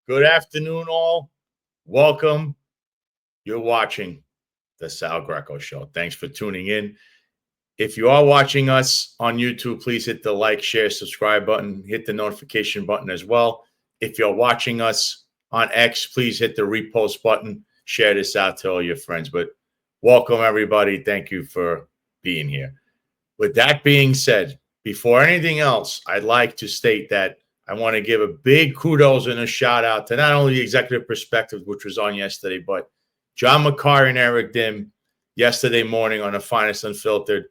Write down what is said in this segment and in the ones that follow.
Good afternoon, all. Welcome. You're watching the Sal Greco Show. Thanks for tuning in. If you are watching us on YouTube, please hit the like, share, subscribe button. Hit the notification button as well. If you're watching us on X, please hit the repost button. Share this out to all your friends. But welcome, everybody. Thank you for being here. With that being said, before anything else, I'd like to state that I want to give a big kudos and a shout out to not only the Executive Perspective, which was on yesterday, but John McCarr and Eric Dim yesterday morning on the Finest Unfiltered.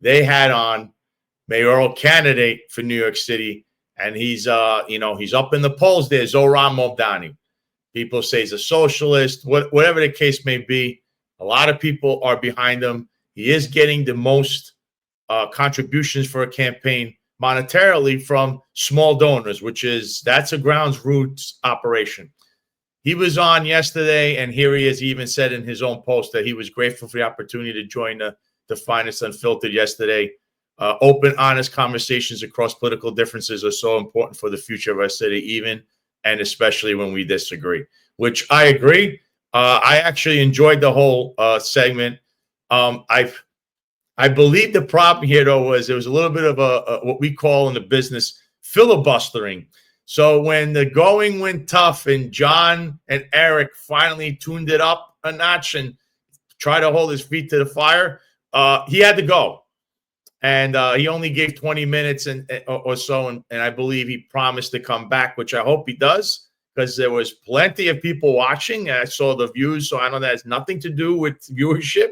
They had on mayoral candidate for New York City, and he's up in the polls there, Zohran Mamdani. People say he's a socialist, whatever the case may be. A lot of people are behind him. He is getting the most contributions for a campaign monetarily from small donors, that's a grounds roots operation. He was on yesterday, and here he is. He even said in his own post that he was grateful for the opportunity to join the Finest Unfiltered yesterday. Open, honest conversations across political differences are so important for the future of our city, even and especially when we disagree, which I agree. I actually enjoyed the whole segment. I believe the problem here, though, was there was a little bit of a what we call in the business filibustering. So when the going went tough and John and Eric finally tuned it up a notch and tried to hold his feet to the fire, he had to go. And he only gave 20 minutes or so, and I believe he promised to come back, which I hope he does, because there was plenty of people watching. I saw the views, so I know that has nothing to do with viewership.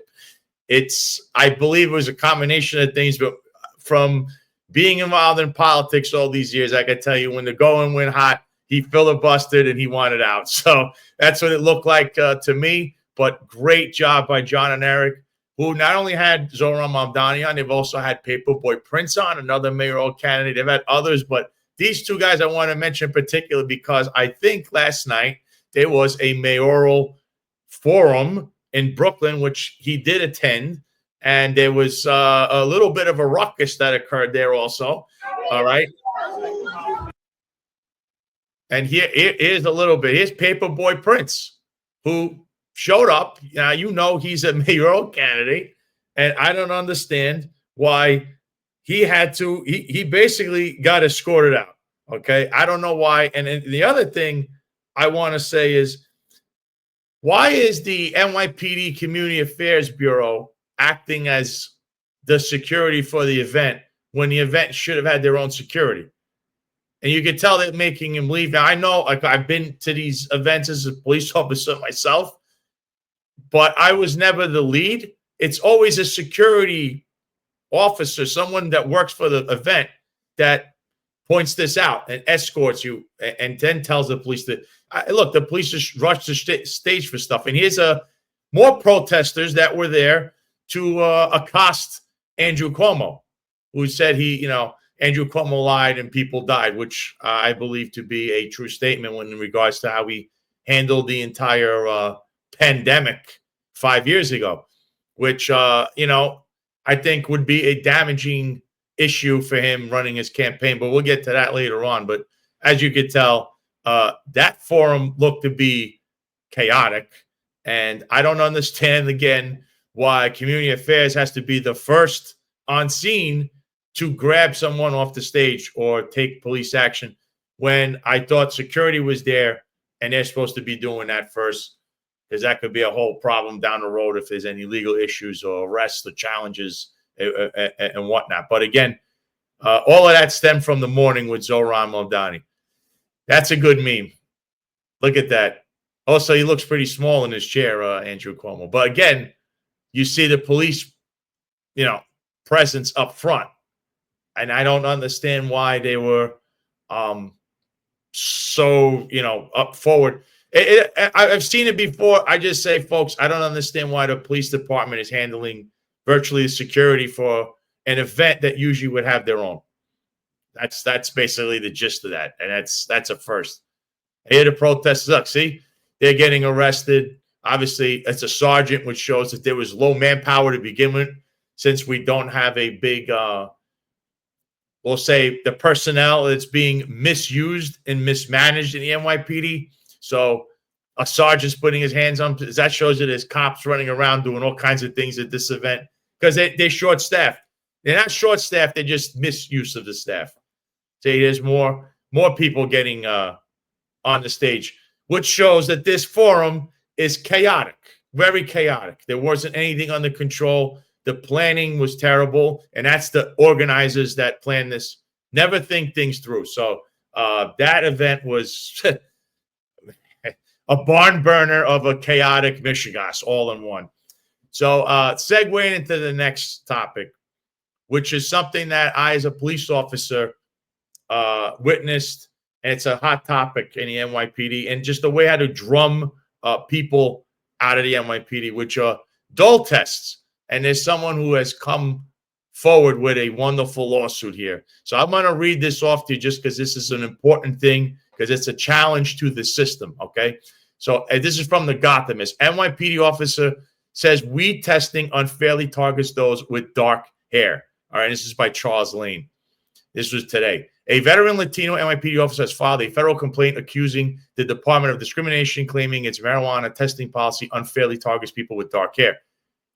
I believe it was a combination of things, but from being involved in politics all these years, I can tell you when the going went hot, he filibustered and he wanted out. So that's what it looked like to me. But great job by John and Eric, who not only had Zohran Mamdani on, they've also had Paperboy Prince on, another mayoral candidate. They've had others, but these two guys I want to mention in particular because I think last night there was a mayoral forum in Brooklyn, which he did attend, and there was a little bit of a ruckus that occurred there also. All right. And here's a little bit. Here's Paperboy Prince, who showed up. Now, he's a mayoral candidate, and I don't understand why he had to. He basically got escorted out. Okay. I don't know why. And the other thing I want to say is, why is the NYPD Community Affairs Bureau acting as the security for the event when the event should have had their own security? And you can tell they're making him leave. Now, I know, like, I've been to these events as a police officer myself, but I was never the lead. It's always a security officer, someone that works for the event, that points this out and escorts you and then tells the police that, look, the police just rushed the stage for stuff. And here's more protesters that were there to accost Andrew Cuomo, who said Andrew Cuomo lied and people died, which I believe to be a true statement in regards to how we handled the entire pandemic 5 years ago, which, I think would be a damaging issue for him running his campaign. But we'll get to that later on. But as you could tell, that forum looked to be chaotic. And I don't understand, again, why community affairs has to be the first on scene to grab someone off the stage or take police action when I thought security was there and they're supposed to be doing that first, because that could be a whole problem down the road if there's any legal issues or arrests or challenges and whatnot. But again, all of that stemmed from the morning with Zohran Mamdani. That's a good meme. Look at that. Also, he looks pretty small in his chair, Andrew Cuomo. But again, you see the police, presence up front. And I don't understand why they were so, up forward. I've seen it before. I just say, folks, I don't understand why the police department is handling virtually the security for an event that usually would have their own. That's basically the gist of that. And that's a first. Here the protesters, look, see, they're getting arrested. Obviously, it's a sergeant, which shows that there was low manpower to begin with, since we don't have a big, we'll say, the personnel that's being misused and mismanaged in the NYPD. So a sergeant's putting his hands on, that shows that there's cops running around doing all kinds of things at this event because they're short-staffed. They're not short-staffed, they're just misuse of the staff. See, there's more people getting on the stage, which shows that this forum is chaotic, very chaotic. There wasn't anything under control. The planning was terrible, and that's the organizers that planned this. Never think things through. So that event was a barn burner of a chaotic Michigas all in one. So segueing into the next topic, which is something that I, as a police officer, witnessed, and it's a hot topic in the NYPD, and just the way how to drum people out of the NYPD, which are dull tests. And there's someone who has come forward with a wonderful lawsuit here. So I'm going to read this off to you just because this is an important thing, because it's a challenge to the system, okay? So this is from the Gothamist. NYPD officer says weed testing unfairly targets those with dark hair. All right, this is by Charles Lane. This was today. A veteran Latino NYPD officer has filed a federal complaint accusing the Department of Discrimination, claiming its marijuana testing policy unfairly targets people with dark hair.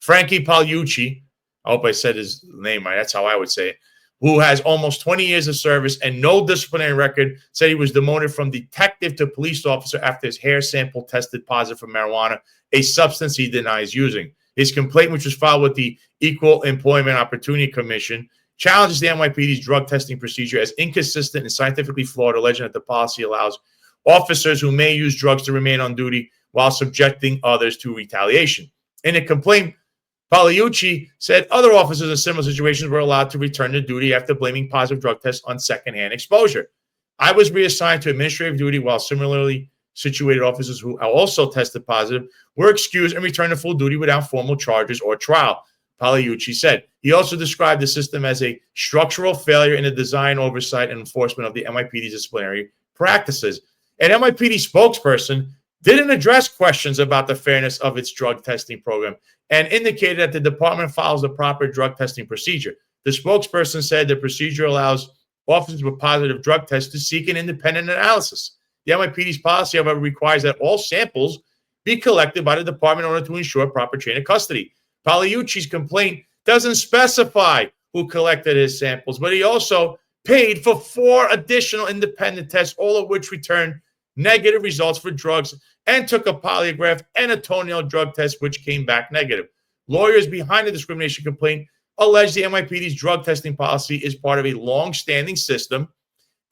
Frankie Pagliucci, I hope I said his name right, that's how I would say it, who has almost 20 years of service and no disciplinary record, said he was demoted from detective to police officer after his hair sample tested positive for marijuana, a substance he denies using. His complaint, which was filed with the Equal Employment Opportunity Commission, challenges the NYPD's drug testing procedure as inconsistent and scientifically flawed, alleging that the policy allows officers who may use drugs to remain on duty while subjecting others to retaliation. In a complaint, Pagliucci said other officers in similar situations were allowed to return to duty after blaming positive drug tests on secondhand exposure. I was reassigned to administrative duty while similarly situated officers who also tested positive were excused and returned to full duty without formal charges or trial, Pagliucci said. He also described the system as a structural failure in the design, oversight, and enforcement of the NYPD's disciplinary practices. An NYPD spokesperson didn't address questions about the fairness of its drug testing program and indicated that the department follows the proper drug testing procedure. The spokesperson said the procedure allows officers with positive drug tests to seek an independent analysis. The NYPD's policy, however, requires that all samples be collected by the department in order to ensure proper chain of custody. Pagliucci's complaint doesn't specify who collected his samples, but he also paid for 4 additional independent tests, all of which returned negative results for drugs, and took a polygraph and a toenail drug test, which came back negative. Lawyers behind the discrimination complaint allege the NYPD's drug testing policy is part of a long-standing system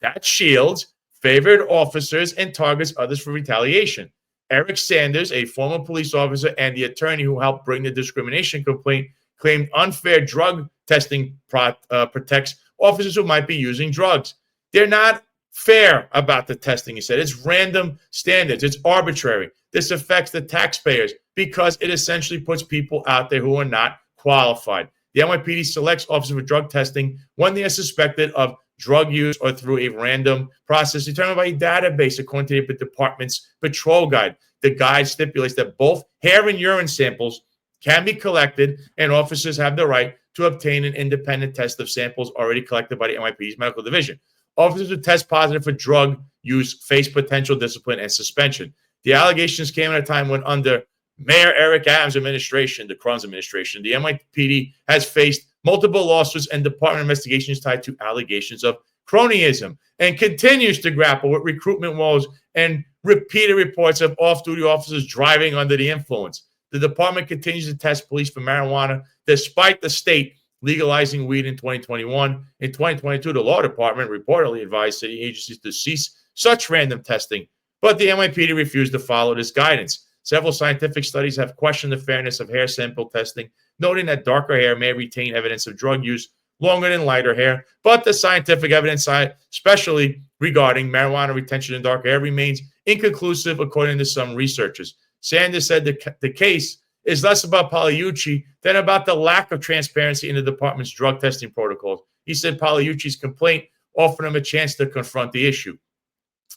that shields favored officers and targets others for retaliation. Eric Sanders, a former police officer and the attorney who helped bring the discrimination complaint, claimed unfair drug testing protects officers who might be using drugs. They're not fair about the testing, he said. It's random standards. It's arbitrary. This affects the taxpayers because it essentially puts people out there who are not qualified. The NYPD selects officers for drug testing when they are suspected of drug use or through a random process determined by a database according to the department's patrol guide. The guide stipulates that both hair and urine samples can be collected, and officers have the right to obtain an independent test of samples already collected by the NYPD's medical division. Officers who test positive for drug use face potential discipline and suspension. The allegations came at a time when, under Mayor Eric Adams' administration, the Crumbs administration, the NYPD has faced multiple lawsuits and department investigations tied to allegations of cronyism and continues to grapple with recruitment woes and repeated reports of off-duty officers driving under the influence. The department continues to test police for marijuana despite the state legalizing weed in 2021. In 2022, the law department reportedly advised city agencies to cease such random testing, but the NYPD refused to follow this guidance. Several scientific studies have questioned the fairness of hair sample testing, noting that darker hair may retain evidence of drug use longer than lighter hair, but the scientific evidence, especially regarding marijuana retention in darker hair, remains inconclusive, according to some researchers. Sanders said the case is less about Pagliucci than about the lack of transparency in the department's drug testing protocols. He said Pagliucci's complaint offered him a chance to confront the issue.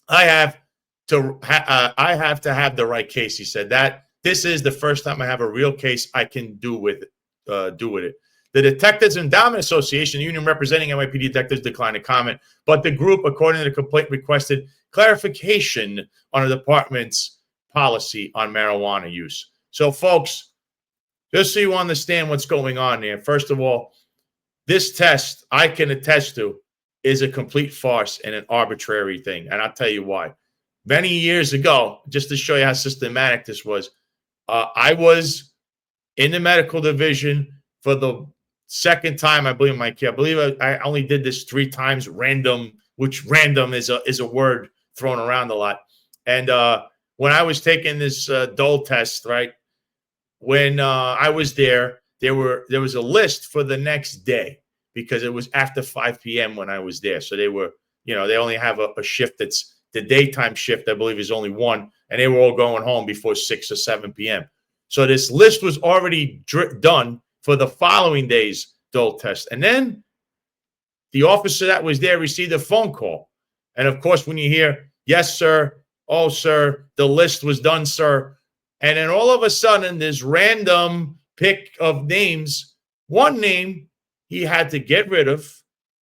I have to have the right case, he said. That this is the first time I have a real case I can do with it. The Detectives Endowment Association, the union representing NYPD detectives, declined to comment. But the group, according to the complaint, requested clarification on the department's policy on marijuana use. So, folks, just so you understand what's going on there, first of all, this test, I can attest to, is a complete farce and an arbitrary thing. And I'll tell you why. Many years ago, just to show you how systematic this was, I was in the medical division for the second time, I believe, my kid. I believe I only did this 3 times random, which random is a word thrown around a lot. And when I was taking this Dole test, right, when I was there, there was a list for the next day because it was after 5 p.m. when I was there. So they were, they only have a shift that's the daytime shift, I believe, is only 1, and they were all going home before 6 or 7 p.m. So this list was already done for the following day's Dole test. And then the officer that was there received a phone call. And of course, when you hear, yes, sir, oh, sir, the list was done, sir. And then all of a sudden, this random pick of names, one name he had to get rid of.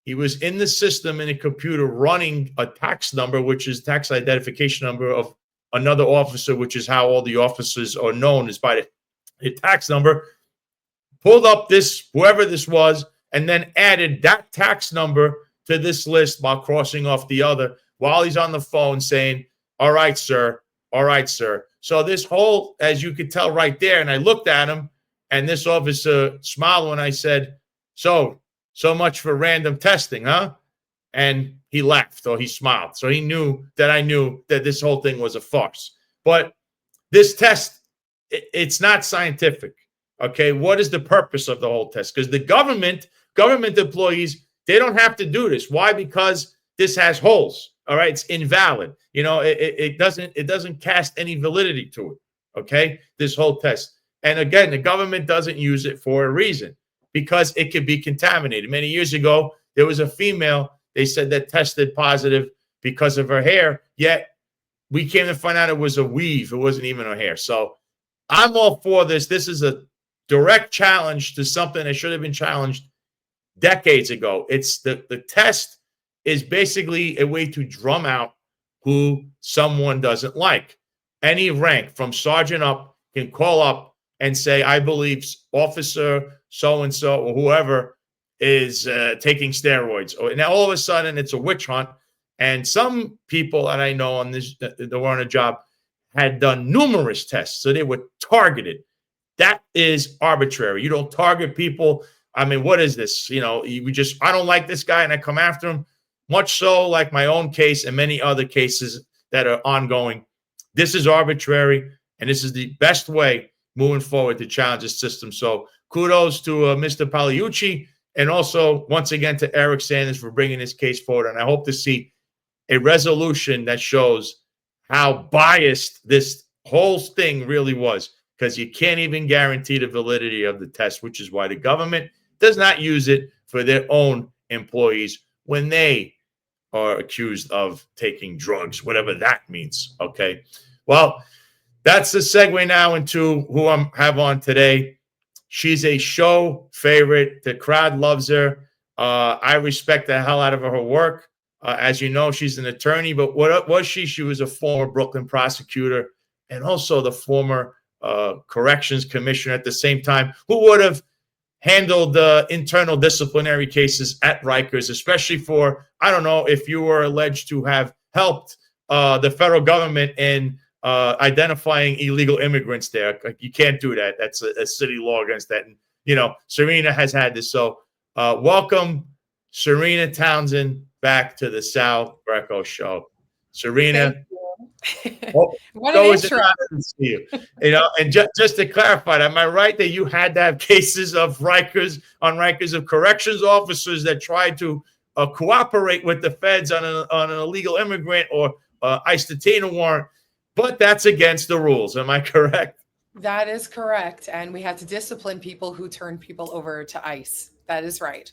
He was in the system in a computer running a tax number, which is tax identification number of another officer, which is how all the officers are known, is by the tax number. Pulled up this, whoever this was, and then added that tax number to this list while crossing off the other while he's on the phone saying, all right, sir. All right, sir. So this whole, as you could tell right there, and I looked at him, and this officer smiled when I said, so much for random testing, huh? And he laughed, or he smiled. So he knew that I knew that this whole thing was a farce. But this test, it's not scientific, okay? What is the purpose of the whole test? Because the government employees, they don't have to do this. Why? Because this has holes. All right, it's invalid. It doesn't cast any validity to it. Okay, this whole test. And again, the government doesn't use it for a reason, because it could be contaminated. Many years ago, there was a female, they said, that tested positive because of her hair, yet we came to find out it was a weave. It wasn't even her hair. So I'm all for this. This is a direct challenge to something that should have been challenged decades ago. It's the test is basically a way to drum out who someone doesn't like. Any rank from sergeant up can call up and say, I believe officer so-and-so or whoever is taking steroids. And now all of a sudden it's a witch hunt. And some people that I know on this, that were on a job, had done numerous tests. So they were targeted. That is arbitrary. You don't target people. I mean, what is this? I don't like this guy and I come after him. Much so like my own case and many other cases that are ongoing. This is arbitrary, and this is the best way moving forward to challenge the system. So kudos to Mr. Pagliucci, and also, once again, to Eric Sanders for bringing this case forward. And I hope to see a resolution that shows how biased this whole thing really was, because you can't even guarantee the validity of the test, which is why the government does not use it for their own employees when they are accused of taking drugs, whatever that means. Okay. Well, that's the segue now into who I have on today. She's a show favorite. The crowd loves her. I respect the hell out of her work. As you know, she's an attorney, but what was she? She was a former Brooklyn prosecutor and also the former corrections commissioner at the same time, who would have handled the internal disciplinary cases at Rikers, especially for, I don't know, if you were alleged to have helped the federal government in identifying illegal immigrants there. You can't do that. That's a city law against that. And, Sarena has had this. So welcome, Sarena Townsend, back to the Sal Greco Show. Serena. What an intro. And just to clarify, am I right that you had to have cases of Rikers of corrections officers that tried to cooperate with the feds on an illegal immigrant or ICE detainer warrant, but that's against the rules. Am I correct? That is correct. And we had to discipline people who turned people over to ICE. That is right.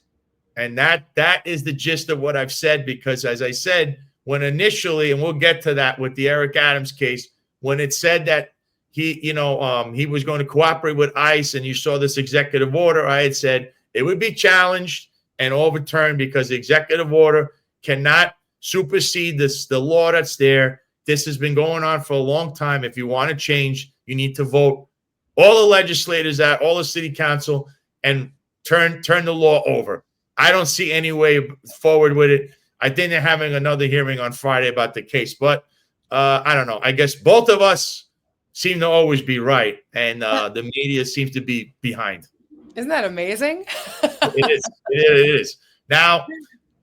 And that is the gist of what I've said, because as I said, when initially, and we'll get to that with the Eric Adams case, when it said that he was going to cooperate with ICE and you saw this executive order, I had said, it would be challenged and overturned because the executive order cannot supersede the law that's there. This has been going on for a long time. If you want to change, you need to vote all the legislators out, all the city council, and turn the law over. I don't see any way forward with it. I think they're having another hearing on Friday about the case, but I don't know. I guess both of us seem to always be right, and the media seems to be behind. Isn't that amazing? It is. It is. Now,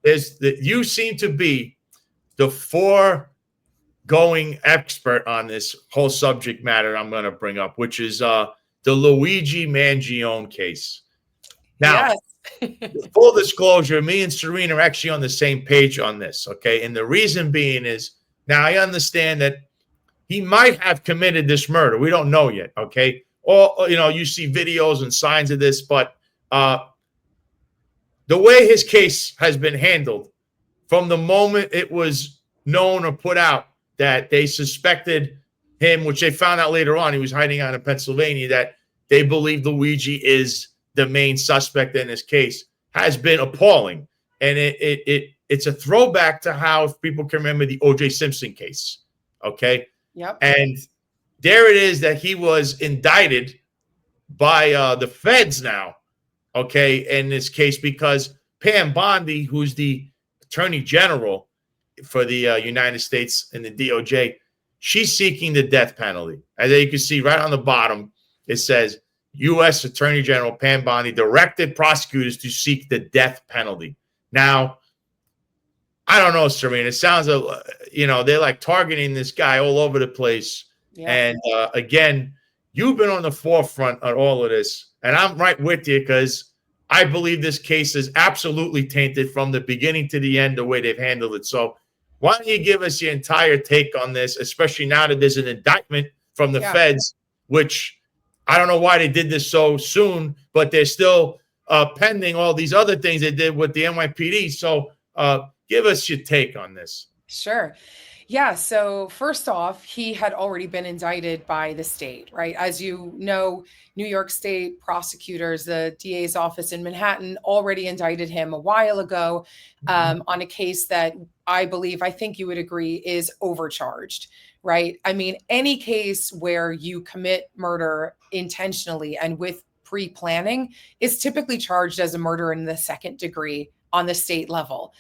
you seem to be the foregoing expert on this whole subject matter I'm going to bring up, which is the Luigi Mangione case. Now, yes. Full disclosure, me and Sarena are actually on the same page on this, okay? And the reason being is, now I understand that he might have committed this murder. We don't know yet, okay? Or, you see videos and signs of this, but the way his case has been handled from the moment it was known or put out that they suspected him, which they found out later on, he was hiding out in Pennsylvania, that they believe Luigi is the main suspect in this case, has been appalling. And it's a throwback to how, if people can remember, the O.J. Simpson case, okay? Yep. And there it is that he was indicted by the feds now, okay, in this case, because Pam Bondi, who's the attorney general for the United States and the DOJ, she's seeking the death penalty. As you can see right on the bottom, it says, U.S. Attorney General Pam Bondi directed prosecutors to seek the death penalty. Now, I don't know, Sarena. It sounds, they're like targeting this guy all over the place. Yeah. And again, you've been on the forefront of all of this, and I'm right with you because I believe this case is absolutely tainted from the beginning to the end, the way they've handled it. So why don't you give us your entire take on this, especially now that there's an indictment from the feds, which I don't know why they did this so soon, but they're still pending all these other things they did with the NYPD. So give us your take on this. Sure. Yeah. So first off, he had already been indicted by the state, right? As you know, New York State prosecutors, the DA's office in Manhattan, already indicted him a while ago on a case that I think you would agree is overcharged, right? I mean, any case where you commit murder intentionally and with pre-planning is typically charged as a murder in the second degree on the state level.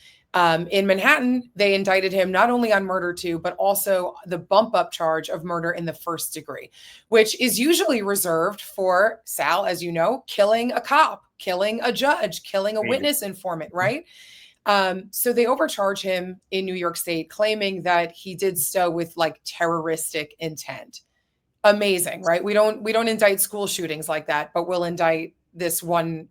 In Manhattan, they indicted him not only on murder too, but also the bump up charge of murder in the first degree, which is usually reserved for, Sal, as you know, killing a cop, killing a judge, killing a witness informant, right? So they overcharge him in New York State, claiming that he did so with like terroristic intent. Amazing, right? We don't indict school shootings like that, but we'll indict this one,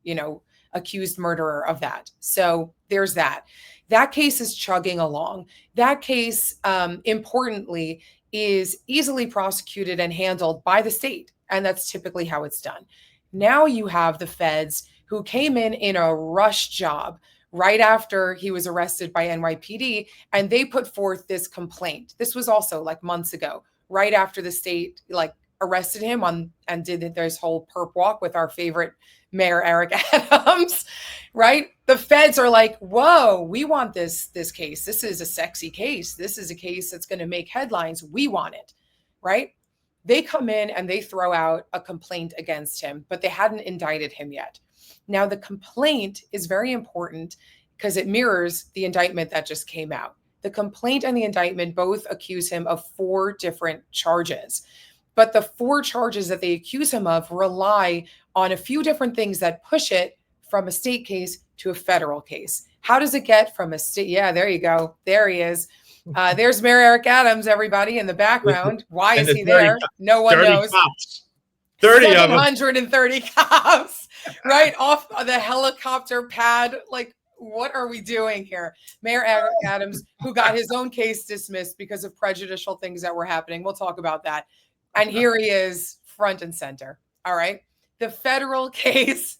accused murderer of that. So there's that. That case is chugging along. That case, importantly, is easily prosecuted and handled by the state. And that's typically how it's done. Now you have the feds who came in a rush job right after he was arrested by NYPD, and they put forth this complaint. This was also like months ago, right after the state arrested him and did this whole perp walk with our favorite Mayor Eric Adams, right? The feds are like, whoa, we want this case. This is a sexy case. This is a case that's going to make headlines. We want it, right? They come in and they throw out a complaint against him, but they hadn't indicted him yet. Now, the complaint is very important because it mirrors the indictment that just came out. The complaint and the indictment both accuse him of 4 different charges. But the 4 charges that they accuse him of rely on a few different things that push it from a state case to a federal case. How does it get from a state? Yeah, there you go. There he is. There's Mayor Eric Adams, everybody, in the background. Why is he there? No one knows. Cops. 30 of them. 730 cops, right off the helicopter pad. Like, what are we doing here? Mayor Eric Adams, who got his own case dismissed because of prejudicial things that were happening. We'll talk about that. And here he is, front and center. All right. The federal case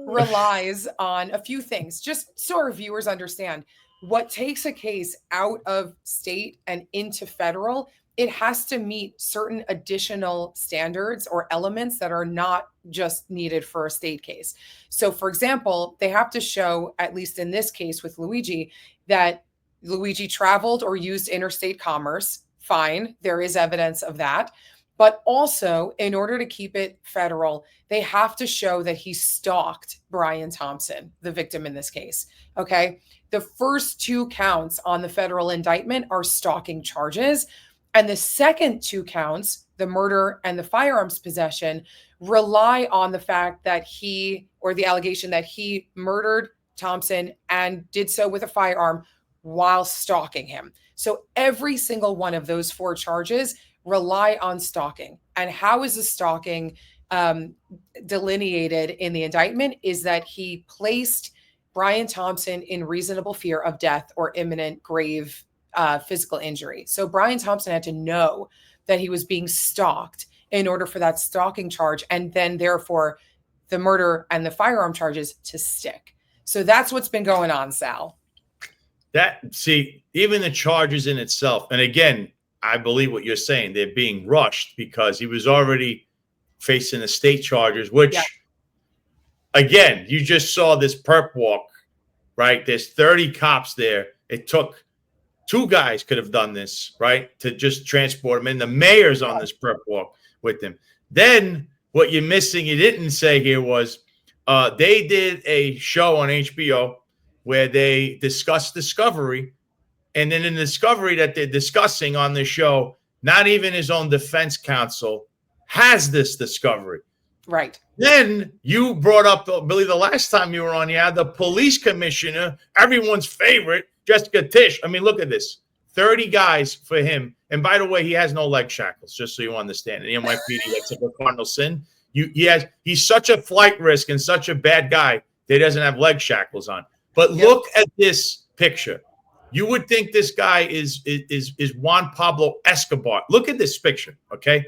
relies on a few things, just so our viewers understand. what takes a case out of state and into federal, it has to meet certain additional standards or elements that are not just needed for a state case. So, for example, they have to show, at least in this case with Luigi, that Luigi traveled or used interstate commerce. Fine, there is evidence of that. But also, in order to keep it federal, they have to show that he stalked Brian Thompson, the victim in this case. Okay. The first two counts on the federal indictment are stalking charges. And the second two counts, the murder and the firearms possession, rely on the fact that he, or the allegation that he murdered Thompson and did so with a firearm while stalking him. So every single one of those four charges rely on stalking. And how is the stalking delineated in the indictment is that he placed Brian Thompson in reasonable fear of death or imminent grave physical injury. So Brian Thompson had to know that he was being stalked in order for that stalking charge, and then therefore the murder and the firearm charges to stick. So that's what's been going on, Sal. Even the charges in itself, and again, I believe what you're saying, they're being rushed because he was already facing the state charges, which, again, you just saw this perp walk, right? There's 30 cops there. It took two guys could have done this, right, to just transport him. And the mayor's on this perp walk with him. Then what you're missing, you didn't say here, was they did a show on HBO where they discussed discovery. And then in Discovery that they're discussing on the show, not even his own defense counsel has this discovery. Right. Then you brought up, Billy, the last time you were on, you had the police commissioner, everyone's favorite, Jessica Tish. I mean, look at this. 30 guys for him. And by the way, he has no leg shackles, just so you understand. In the NYPD, that's a cardinal sin. He's such a flight risk and such a bad guy that he doesn't have leg shackles on. But look at this picture. You would think this guy is Juan Pablo Escobar. Look at this picture, okay?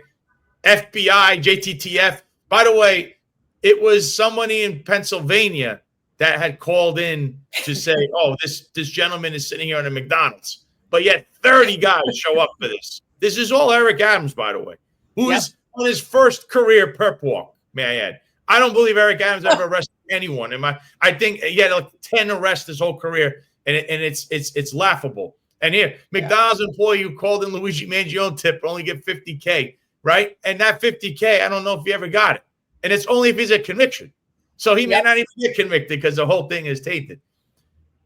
FBI, JTTF. By the way, it was somebody in Pennsylvania that had called in to say, oh, this gentleman is sitting here in a McDonald's. But yet 30 guys show up for this. This is all Eric Adams, by the way, who is on his first career perp walk, may I add. I don't believe Eric Adams ever arrested anyone. I think he had like 10 arrests his whole career. And it's laughable. And here, McDonald's employee who called in Luigi Mangione tip only get $50K, right? And that $50K, I don't know if he ever got it. And it's only if he's a conviction. So he may not even get convicted because the whole thing is tainted.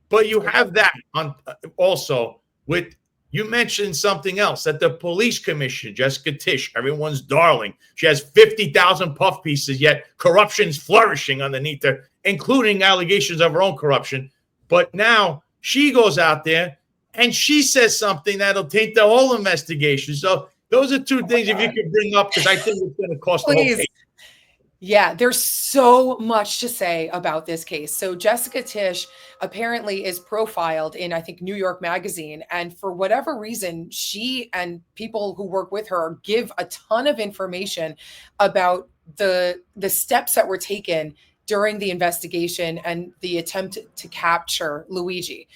But you have that on also with, you mentioned something else, that the police commissioner, Jessica Tish, everyone's darling. She has 50,000 puff pieces, yet corruption's flourishing underneath her, including allegations of her own corruption. But now she goes out there and she says something that'll taint the whole investigation. So those are two things if you could bring up, because I think it's going to cost the whole case. Yeah, there's so much to say about this case. So Jessica Tish apparently is profiled in, I think, New York Magazine. And for whatever reason, she and people who work with her give a ton of information about the steps that were taken during the investigation and the attempt to capture Luigi,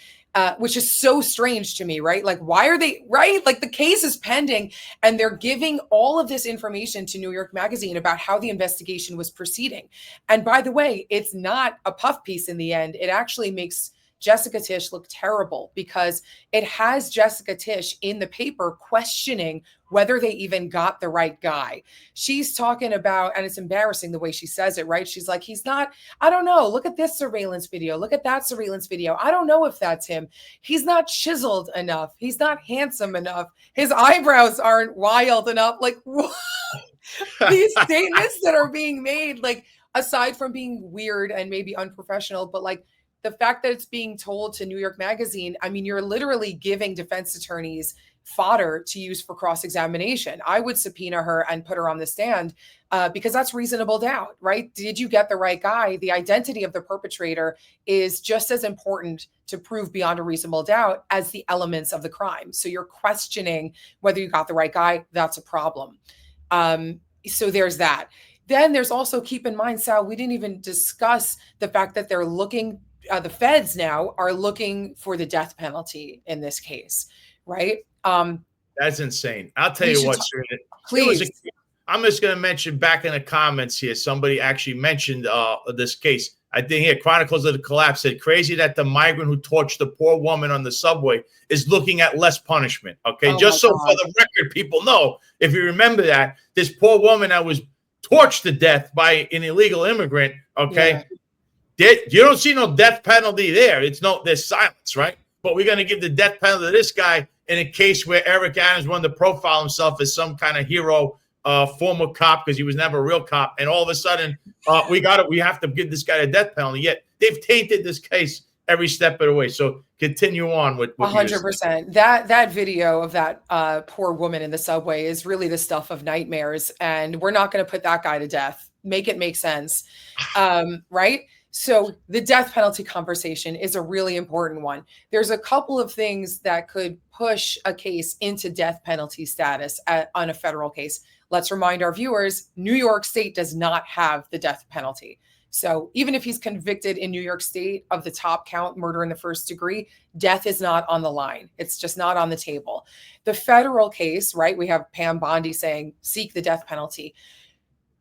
which is so strange to me, right? Like, why are they, right? Like, the case is pending and they're giving all of this information to New York Magazine about how the investigation was proceeding. And by the way, it's not a puff piece in the end. It actually makes Jessica Tish look terrible because it has Jessica Tish in the paper questioning whether they even got the right guy. She's talking about, and it's embarrassing the way she says it, right? She's like, he's not, I don't know. Look at this surveillance video. Look at that surveillance video. I don't know if that's him. He's not chiseled enough. He's not handsome enough. His eyebrows aren't wild enough. Like, these statements that are being made, like, aside from being weird and maybe unprofessional, but like, the fact that it's being told to New York Magazine, I mean, you're literally giving defense attorneys fodder to use for cross-examination. I would subpoena her and put her on the stand because that's reasonable doubt, right? Did you get the right guy? The identity of the perpetrator is just as important to prove beyond a reasonable doubt as the elements of the crime. So you're questioning whether you got the right guy. That's a problem. So there's that. Then there's also, keep in mind, Sal, we didn't even discuss the fact that they're looking the feds now are looking for the death penalty in this case, right? That's insane. I'll tell We you should what, talk, Serena. please. I'm just going to mention back in the comments here, somebody actually mentioned this case. I think here, Chronicles of the Collapse said, crazy that the migrant who torched the poor woman on the subway is looking at less punishment. Okay, Oh just my so God. for the record, people know, if you remember that, this poor woman that was torched to death by an illegal immigrant, okay, you don't see no death penalty there. There's silence, right? But we're going to give the death penalty to this guy in a case where Eric Adams wanted to profile himself as some kind of hero, former cop, because he was never a real cop. And all of a sudden, we have to give this guy a death penalty. Yet they've tainted this case every step of the way. So continue on with 100%. That video of that poor woman in the subway is really the stuff of nightmares, and we're not going to put that guy to death. Make it make sense, right? So the death penalty conversation is a really important one. There's a couple of things that could push a case into death penalty status on a federal case. Let's remind our viewers, New York State does not have the death penalty. So even if he's convicted in New York State of the top count, murder in the first degree, death is not on the line. It's just not on the table. The federal case, right? We have Pam Bondi saying, seek the death penalty.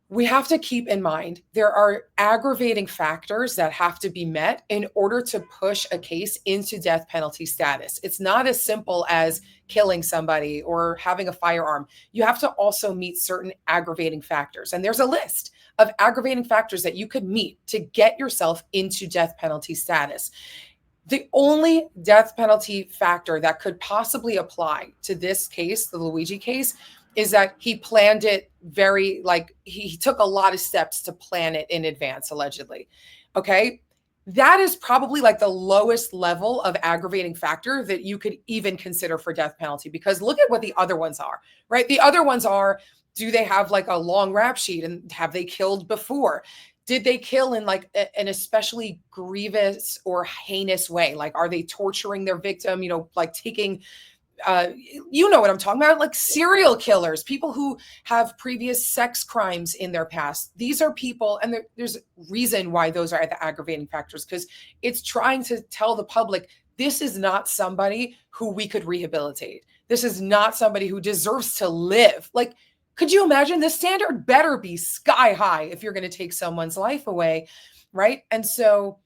We have to keep in mind there are aggravating factors that have to be met in order to push a case into death penalty status. It's not as simple as killing somebody or having a firearm. You have to also meet certain aggravating factors. And there's a list of aggravating factors that you could meet to get yourself into death penalty status. The only death penalty factor that could possibly apply to this case, the Luigi case, is that he planned it he took a lot of steps to plan it in advance, allegedly. Okay. That is probably like the lowest level of aggravating factor that you could even consider for death penalty, because look at what the other ones are, right? The other ones are, do they have like a long rap sheet, and have they killed before? Did they kill in like an especially grievous or heinous way? Like, are they torturing their victim, like taking, you know what I'm talking about, like serial killers, people who have previous sex crimes in their past. These are people, and there's reason why those are the aggravating factors, because it's trying to tell the public, this is not somebody who we could rehabilitate. This is not somebody who deserves to live. Like, could you imagine? The standard better be sky high if you're going to take someone's life away, right? And so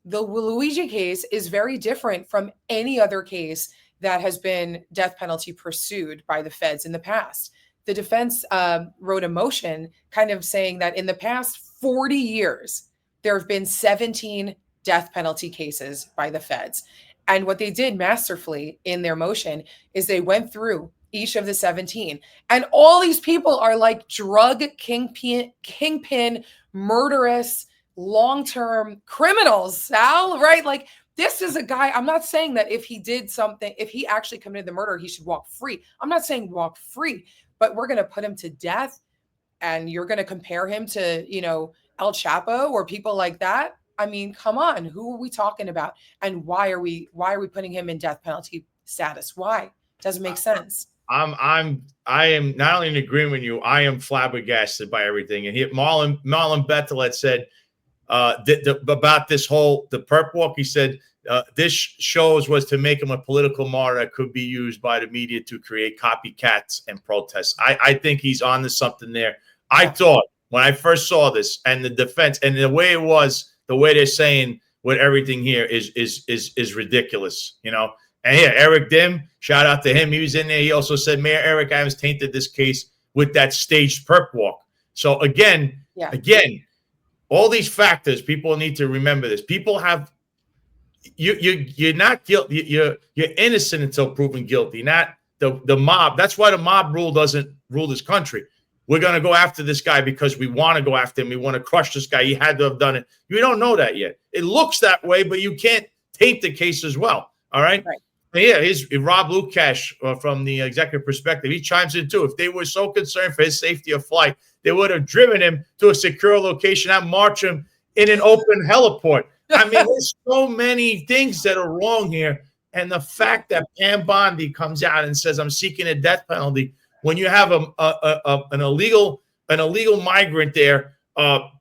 the Luigi case is very different from any other case that has been death penalty pursued by the feds in the past. The defense wrote a motion kind of saying that in the past 40 years, there have been 17 death penalty cases by the feds. And what they did masterfully in their motion is they went through each of the 17. And all these people are like drug kingpin, murderous, long-term criminals, Sal, right? Like, this is a guy, I'm not saying that if he did something, if he actually committed the murder, he should walk free. I'm not saying walk free, but we're going to put him to death, and you're going to compare him to, El Chapo or people like that. I mean, come on, who are we talking about? And why are we putting him in death penalty status? Why? Doesn't make sense. I am not only in agreement with you, I am flabbergasted by everything. And Marlon Bethel had said about the perp walk. He said this shows was to make him a political martyr that could be used by the media to create copycats and protests. I think he's on to something there. I thought when I first saw this, and the defense and the way they're saying with everything here is ridiculous, And yeah, Eric Dim, shout out to him. He was in there. He also said Mayor Eric Adams tainted this case with that staged perp walk. So again, all these factors, people need to remember this. People have you're not guilty. You're innocent until proven guilty. Not the mob. That's why the mob rule doesn't rule this country. We're going to go after this guy because we want to go after him. We want to crush this guy. He had to have done it. You don't know that yet. It looks that way, but you can't taint the case as well. All right. Yeah, here's Rob Lukash from the executive perspective. He chimes in too. If they were so concerned for his safety of flight, they would have driven him to a secure location and marched him in an open heliport. I mean, there's so many things that are wrong here. And the fact that Pam Bondi comes out and says, I'm seeking a death penalty, when you have an illegal migrant there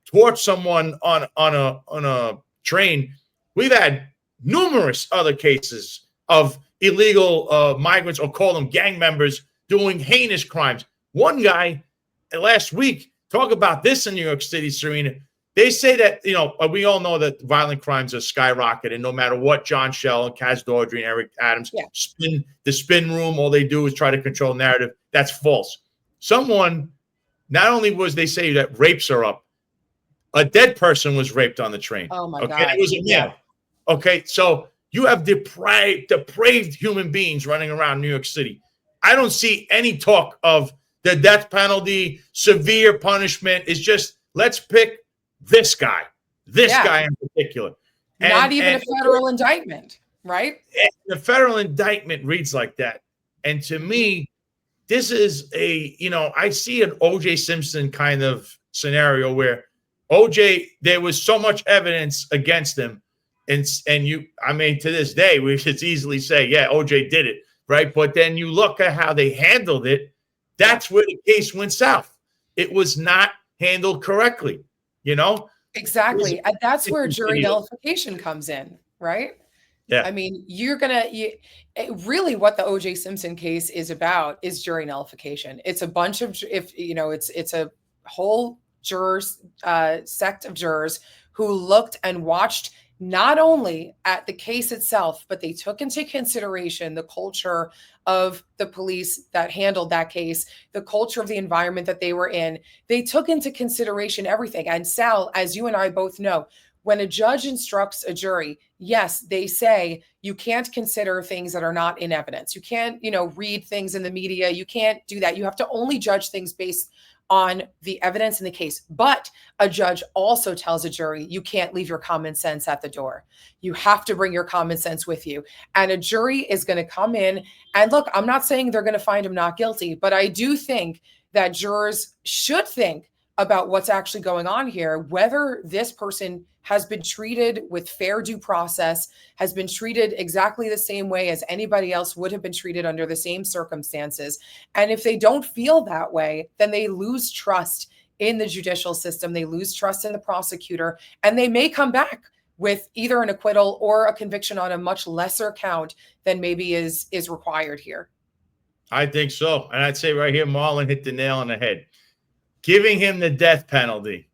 torch someone on a train, We've had numerous other cases of illegal migrants, or call them gang members, doing heinous crimes. One guy last week, talk about this in New York City, Sarena. They say that, we all know that violent crimes are skyrocketing no matter what John Shell and Kaz Dordry and Eric Adams spin the spin room. All they do is try to control narrative. That's false. Someone, not only was they say that rapes are up, a dead person was raped on the train. Oh my God. It was a male. Okay. So you have depraved human beings running around New York City. I don't see any talk of the death penalty, severe punishment. It's just, let's pick this guy in particular. Not even a federal indictment, right? The federal indictment reads like that. And to me, this is I see an O.J. Simpson kind of scenario where O.J., there was so much evidence against him. And to this day, we should easily say, yeah, O.J. did it, right? But then you look at how they handled it. That's where the case went south. It was not handled correctly. Exactly. And that's where jury nullification comes in, right? Yeah. I mean, really what the O.J. Simpson case is about is jury nullification. It's a bunch of, it's a whole sect of jurors who looked and watched not only at the case itself, but they took into consideration the culture of the police that handled that case, the culture of the environment that they were in. They took into consideration everything. And Sal, as you and I both know, when a judge instructs a jury, yes, they say you can't consider things that are not in evidence. You can't, read things in the media. You can't do that. You have to only judge things based on the evidence in the case. But a judge also tells a jury, you can't leave your common sense at the door. You have to bring your common sense with you. And a jury is going to come in and look, I'm not saying they're going to find him not guilty, but I do think that jurors should think about what's actually going on here, whether this person has been treated with fair due process, has been treated exactly the same way as anybody else would have been treated under the same circumstances. And if they don't feel that way, then they lose trust in the judicial system. They lose trust in the prosecutor, and they may come back with either an acquittal or a conviction on a much lesser count than maybe is required here. I think so. And I'd say right here, Marlon hit the nail on the head. Giving him the death penalty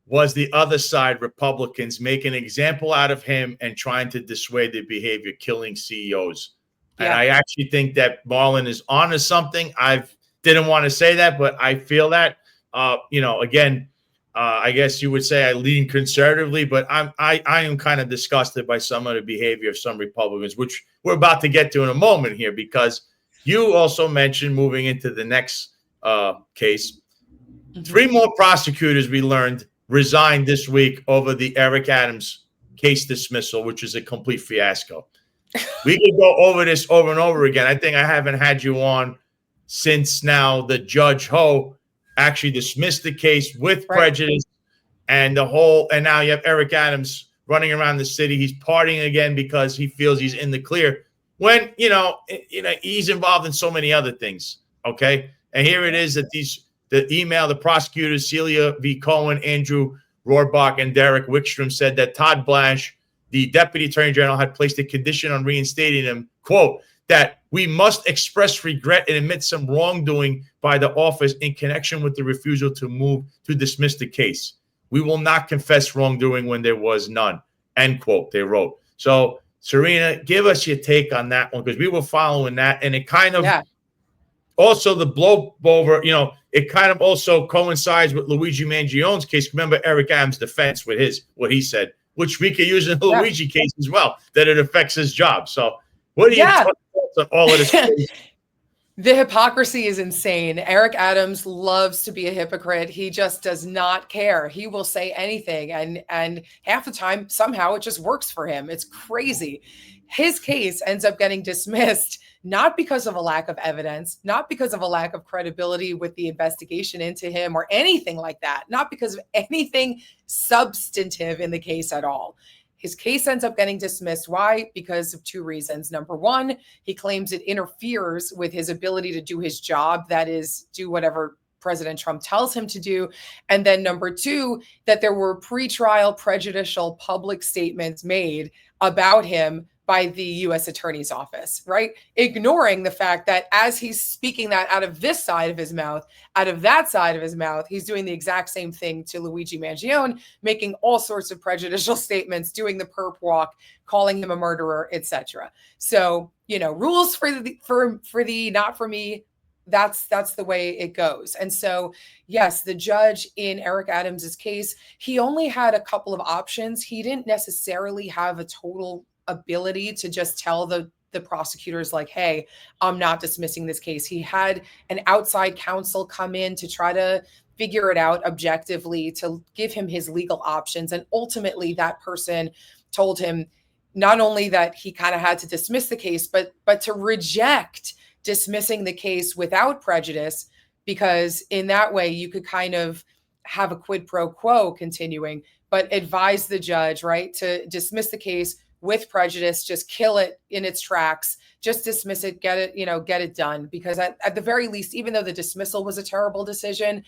was the other side, Republicans, make an example out of him and trying to dissuade their behavior, killing CEOs. Yeah. And I actually think that Marlon is onto something. I didn't want to say that, but I feel that. I guess you would say I lean conservatively, but I am kind of disgusted by some of the behavior of some Republicans, which we're about to get to in a moment here, because you also mentioned, moving into the next case, 3 more prosecutors, we learned, resigned this week over the Eric Adams case dismissal, which is a complete fiasco. We could go over this over and over again. I think I haven't had you on since now the Judge Ho actually dismissed the case with prejudice, and now you have Eric Adams running around the city. He's partying again because he feels he's in the clear when, he's involved in so many other things. Okay. And here it is that the prosecutors, Celia V. Cohen, Andrew Rohrbach, and Derek Wickstrom, said that Todd Blash, the Deputy Attorney General, had placed a condition on reinstating him, quote, that we must express regret and admit some wrongdoing by the office in connection with the refusal to move to dismiss the case. We will not confess wrongdoing when there was none, end quote, they wrote. So, Sarena, give us your take on that one, because we were following that, and it kind of also the blow over, it kind of also coincides with Luigi Mangione's case. Remember Eric Adams' defense with what he said, which we could use in the Luigi case as well, that it affects his job. So what do you thoughts on all of this? The hypocrisy is insane. Eric Adams loves to be a hypocrite. He just does not care. He will say anything. And half the time, somehow it just works for him. It's crazy. His case ends up getting dismissed, not because of a lack of evidence, not because of a lack of credibility with the investigation into him or anything like that, not because of anything substantive in the case at all. His case ends up getting dismissed. Why? Because of 2 reasons. Number 1, he claims it interferes with his ability to do his job, that is, do whatever President Trump tells him to do. And then number two, that there were pretrial prejudicial public statements made about him by the U.S. Attorney's Office, right? Ignoring the fact that as he's speaking that out of this side of his mouth, out of that side of his mouth, he's doing the exact same thing to Luigi Mangione, making all sorts of prejudicial statements, doing the perp walk, calling him a murderer, etc. So, rules for the not for me. That's the way it goes. And so, yes, the judge in Eric Adams's case, he only had a couple of options. He didn't necessarily have a total ability to just tell the prosecutors like, hey, I'm not dismissing this case. He had an outside counsel come in to try to figure it out objectively, to give him his legal options. And ultimately that person told him not only that he kind of had to dismiss the case, but to reject dismissing the case without prejudice, because in that way you could kind of have a quid pro quo continuing, but advise the judge, right, to dismiss the case with prejudice, just kill it in its tracks, just dismiss it, get it done. Because at the very least, even though the dismissal was a terrible decision,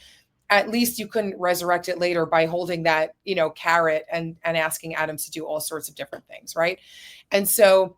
at least you couldn't resurrect it later by holding that, carrot and asking Adams to do all sorts of different things, right? And so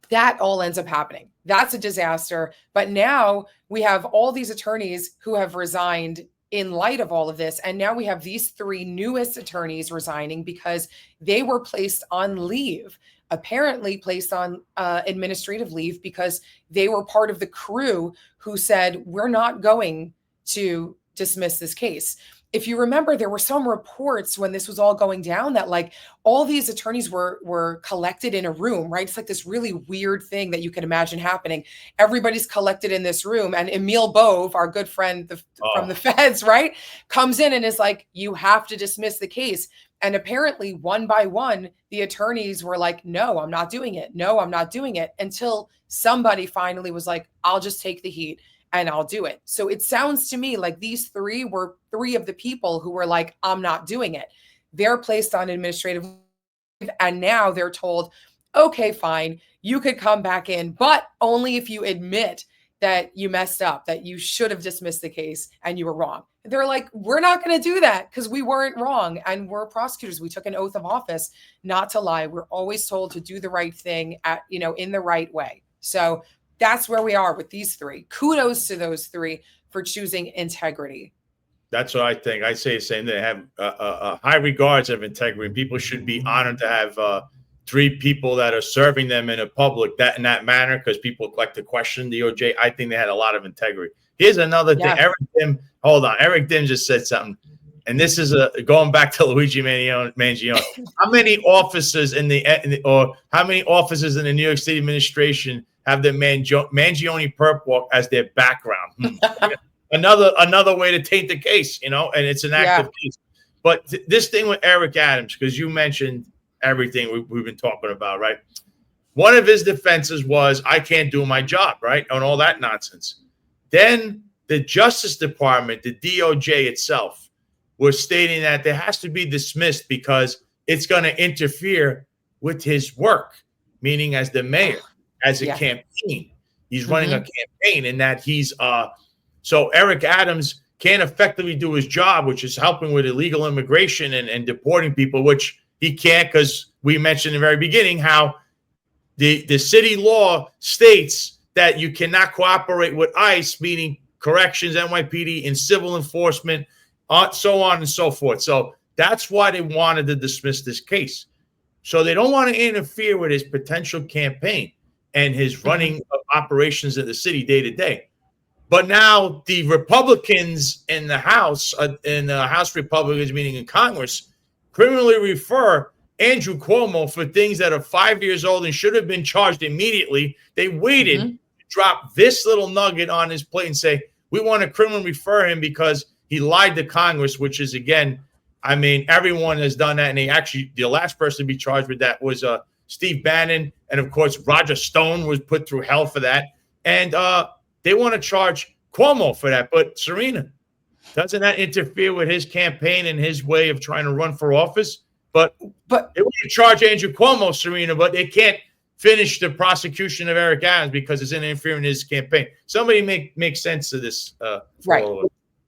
that all ends up happening. That's a disaster. But now we have all these attorneys who have resigned in light of all of this. And now we have these three newest attorneys resigning because they were placed on leave, apparently placed on administrative leave, because they were part of the crew who said, we're not going to dismiss this case. If you remember, there were some reports when this was all going down that like all these attorneys were collected in a room, right? It's like this really weird thing that you can imagine happening. Everybody's collected in this room, and Emil Bove, our good friend from the feds, right, comes in and is like, you have to dismiss the case. And apparently one by one, the attorneys were like, no, I'm not doing it. No, I'm not doing it, until somebody finally was like, I'll just take the heat and I'll do it. So it sounds to me like these three were three of the people who were like, I'm not doing it. They're placed on administrative leave, and now they're told, okay, fine, you could come back in, but only if you admit that you messed up, that you should have dismissed the case and you were wrong. They're like, we're not going to do that because we weren't wrong. And we're prosecutors. We took an oath of office not to lie. We're always told to do the right thing in the right way. So that's where we are with these three. Kudos to those three for choosing integrity. That's what I think. I say the same. They have high regards of integrity. People should be honored to have three people that are serving them in a public in that manner, because people like to question DOJ. I think they had a lot of integrity. Here's another thing. Eric Dim just said something, and this is going back to Luigi Mangione. How many officers how many officers in the New York City administration have the Mangione perp walk as their background? Another way to taint the case, and it's an active case. But this thing with Eric Adams, because you mentioned everything we've been talking about, right? One of his defenses was, I can't do my job, right? And all that nonsense. Then the Justice Department, the DOJ itself, was stating that there has to be dismissed because it's going to interfere with his work, meaning as the mayor, as a campaign. He's running a campaign, and that he's so Eric Adams can't effectively do his job, which is helping with illegal immigration and deporting people, which he can't, because we mentioned in the very beginning how the city law states that you cannot cooperate with ICE, meaning corrections, NYPD, and civil enforcement, so on and so forth. So that's why they wanted to dismiss this case. So they don't want to interfere with his potential campaign and his running of operations in the city day to day. But now the Republicans in the House, House Republicans, meaning in Congress, criminally refer Andrew Cuomo for things that are 5 years old and should have been charged immediately. They waited to drop this little nugget on his plate and say, we want to criminally refer him because he lied to Congress, which is, again, I mean, everyone has done that. And the last person to be charged with that was Steve Bannon. And of course, Roger Stone was put through hell for that. And they want to charge Cuomo for that. But Sarena, doesn't that interfere with his campaign and his way of trying to run for office? But they want to charge Andrew Cuomo, Sarena, but they can't finish the prosecution of Eric Adams because it's interfering in his campaign. Somebody make sense of this. Right.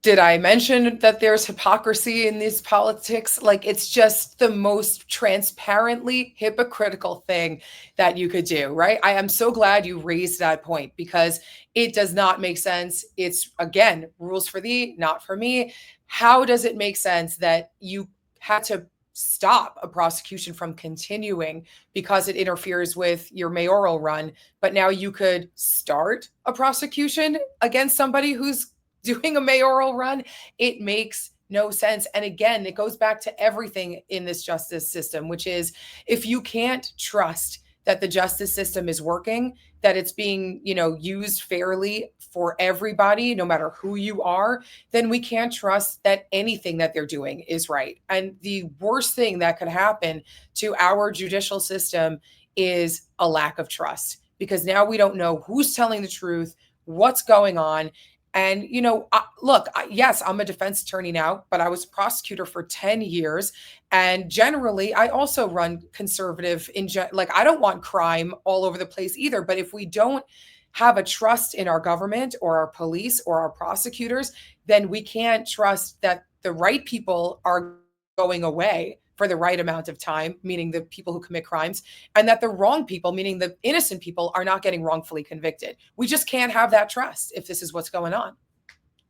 Did I mention that there's hypocrisy in these politics? Like, it's just the most transparently hypocritical thing that you could do, right? I am so glad you raised that point because it does not make sense. It's, again, rules for thee, not for me. How does it make sense that you had to stop a prosecution from continuing because it interferes with your mayoral run, but now you could start a prosecution against somebody who's doing a mayoral run? It makes no sense. And again, it goes back to everything in this justice system, which is if you can't trust that the justice system is working, that it's being, used fairly for everybody, no matter who you are, then we can't trust that anything that they're doing is right. And the worst thing that could happen to our judicial system is a lack of trust, because now we don't know who's telling the truth, what's going on. And, yes, I'm a defense attorney now, but I was a prosecutor for 10 years. And generally, I also run conservative I don't want crime all over the place either. But if we don't have a trust in our government or our police or our prosecutors, then we can't trust that the right people are going away for the right amount of time, meaning the people who commit crimes, and that the wrong people, meaning the innocent people, are not getting wrongfully convicted. We just can't have that trust if this is what's going on.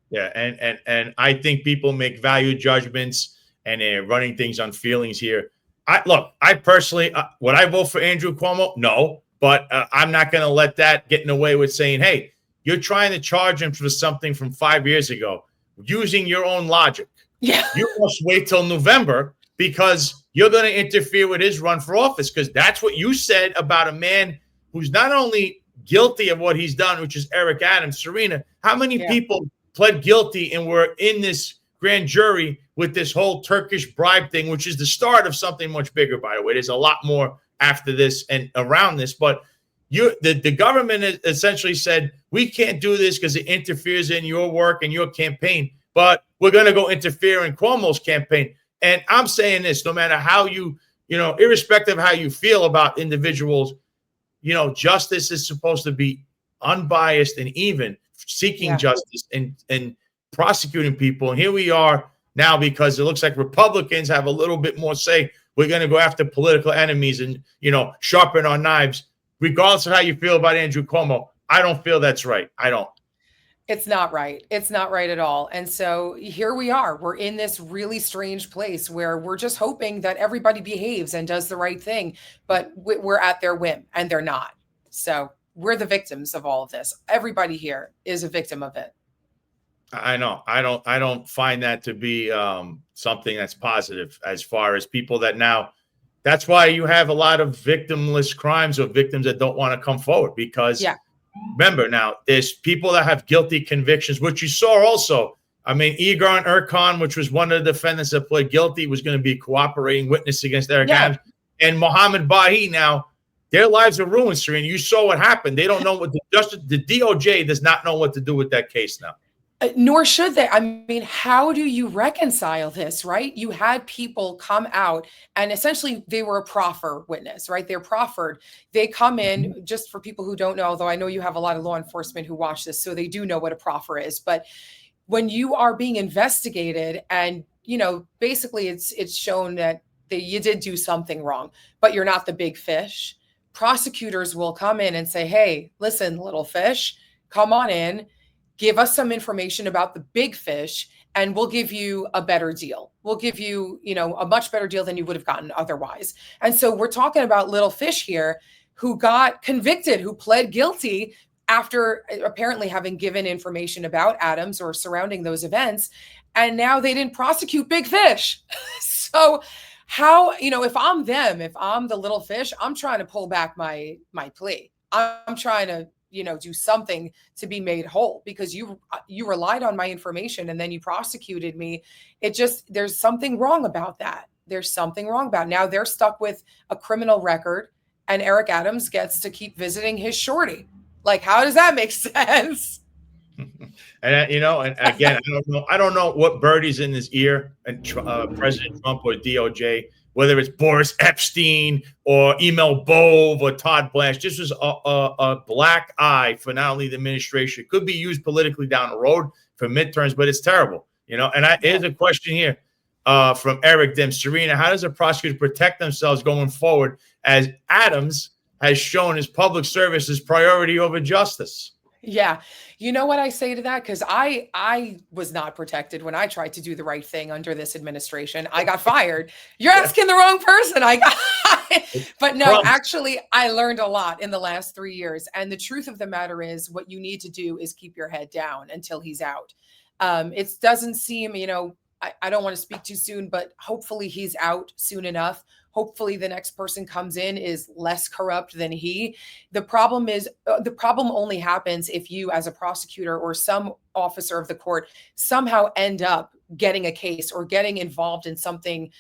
Yeah, and I think people make value judgments and they're running things on feelings here. I personally, would I vote for Andrew Cuomo? No, but I'm not going to let that get in the way with saying, hey, you're trying to charge him for something from 5 years ago using your own logic. Yeah. You must wait till November because you're going to interfere with his run for office, because that's what you said about a man who's not only guilty of what he's done, which is Eric Adams. Sarena, how many people pled guilty and were in this grand jury with this whole Turkish bribe thing, which is the start of something much bigger, by the way. There's a lot more after this and around this, but the government essentially said, we can't do this because it interferes in your work and your campaign, but we're going to go interfere in Cuomo's campaign. And I'm saying this, no matter how irrespective of how you feel about individuals, justice is supposed to be unbiased and even, seeking justice and prosecuting people. And here we are now, because it looks like Republicans have a little bit more say. We're going to go after political enemies and, sharpen our knives. Regardless of how you feel about Andrew Cuomo, I don't feel that's right. I don't. It's not right. It's not right at all. And so here we are. We're in this really strange place where we're just hoping that everybody behaves and does the right thing, but we're at their whim and they're not. So we're the victims of all of this. Everybody here is a victim of it. I know. I don't find that to be something that's positive as far as people that now. That's why you have a lot of victimless crimes or victims that don't want to come forward, because remember, now there's people that have guilty convictions, which you saw also. I mean, Egon Erkan, which was one of the defendants that pled guilty, was going to be cooperating witness against Eric Adams, and Mohammed Bahi. Now their lives are ruined, Sarena. You saw what happened. They don't know what the DOJ does not know what to do with that case now. Nor should they. I mean, how do you reconcile this, right? You had people come out and essentially they were a proffer witness, right? They're proffered. They come in, just for people who don't know, although I know you have a lot of law enforcement who watch this, so they do know what a proffer is. But when you are being investigated and, basically it's shown that you did do something wrong, but you're not the big fish, prosecutors will come in and say, hey, listen, little fish, come on in. Give us some information about the big fish, and we'll give you a better deal. We'll give you, a much better deal than you would have gotten otherwise. And so we're talking about little fish here who got convicted, who pled guilty after apparently having given information about Adams or surrounding those events. And now they didn't prosecute big fish. So how, if I'm them, if I'm the little fish, I'm trying to pull back my plea. I'm trying to do something to be made whole, because you relied on my information and then you prosecuted me. There's something wrong about that. There's something wrong about it. Now they're stuck with a criminal record and Eric Adams gets to keep visiting his shorty. Like, how does that make sense? And and again, I don't know what birdie's in his ear, and President Trump or DOJ, whether it's Boris Epstein or Emil Bove or Todd Blanche. This was a black eye for not only the administration. It could be used politically down the road for midterms, but it's terrible. And here's a question here from Eric Dim. Sarena, how does a prosecutor protect themselves going forward as Adams has shown his public service as priority over justice? Yeah. You know what I say to that? Because I was not protected when I tried to do the right thing under this administration. I got fired. You're asking the wrong person. But no, actually, I learned a lot in the last 3 years. And the truth of the matter is what you need to do is keep your head down until he's out. It doesn't seem, I don't want to speak too soon, but hopefully he's out soon enough. Hopefully the next person comes in is less corrupt than he. The problem only happens if you as a prosecutor or some officer of the court somehow end up getting a case or getting involved in something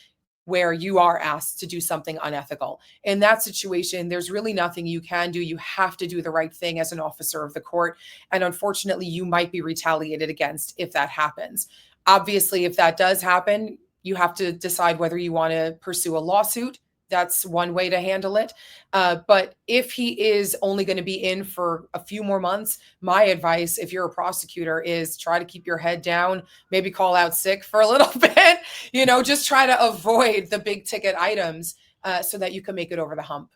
where you are asked to do something unethical. In that situation, there's really nothing you can do. You have to do the right thing as an officer of the court. And unfortunately, you might be retaliated against if that happens. Obviously, if that does happen, you have to decide whether you want to pursue a lawsuit. That's one way to handle it. But if he is only going to be in for a few more months, my advice, if you're a prosecutor, is try to keep your head down, maybe call out sick for a little bit, just try to avoid the big ticket items so that you can make it over the hump.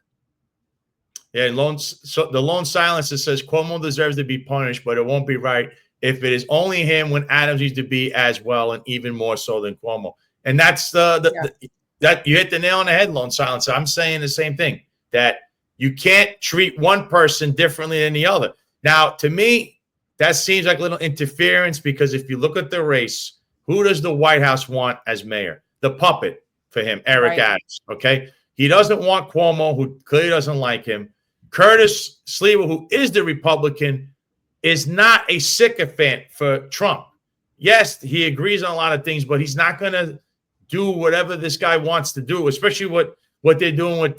Yeah, so the lone silencer says Cuomo deserves to be punished, but it won't be right if it is only him when Adams needs to be as well, and even more so than Cuomo. And that's that you hit the nail on the head, lone silencer. I'm saying the same thing, that you can't treat one person differently than the other. Now, to me, that seems like a little interference, because if you look at the race, who does the White House want as mayor? The puppet for him, Eric Adams. Okay. He doesn't want Cuomo, who clearly doesn't like him. Curtis Sliwa, who is the Republican, is not a sycophant for Trump. Yes, he agrees on a lot of things, but he's not going to do whatever this guy wants to do, especially what they're doing with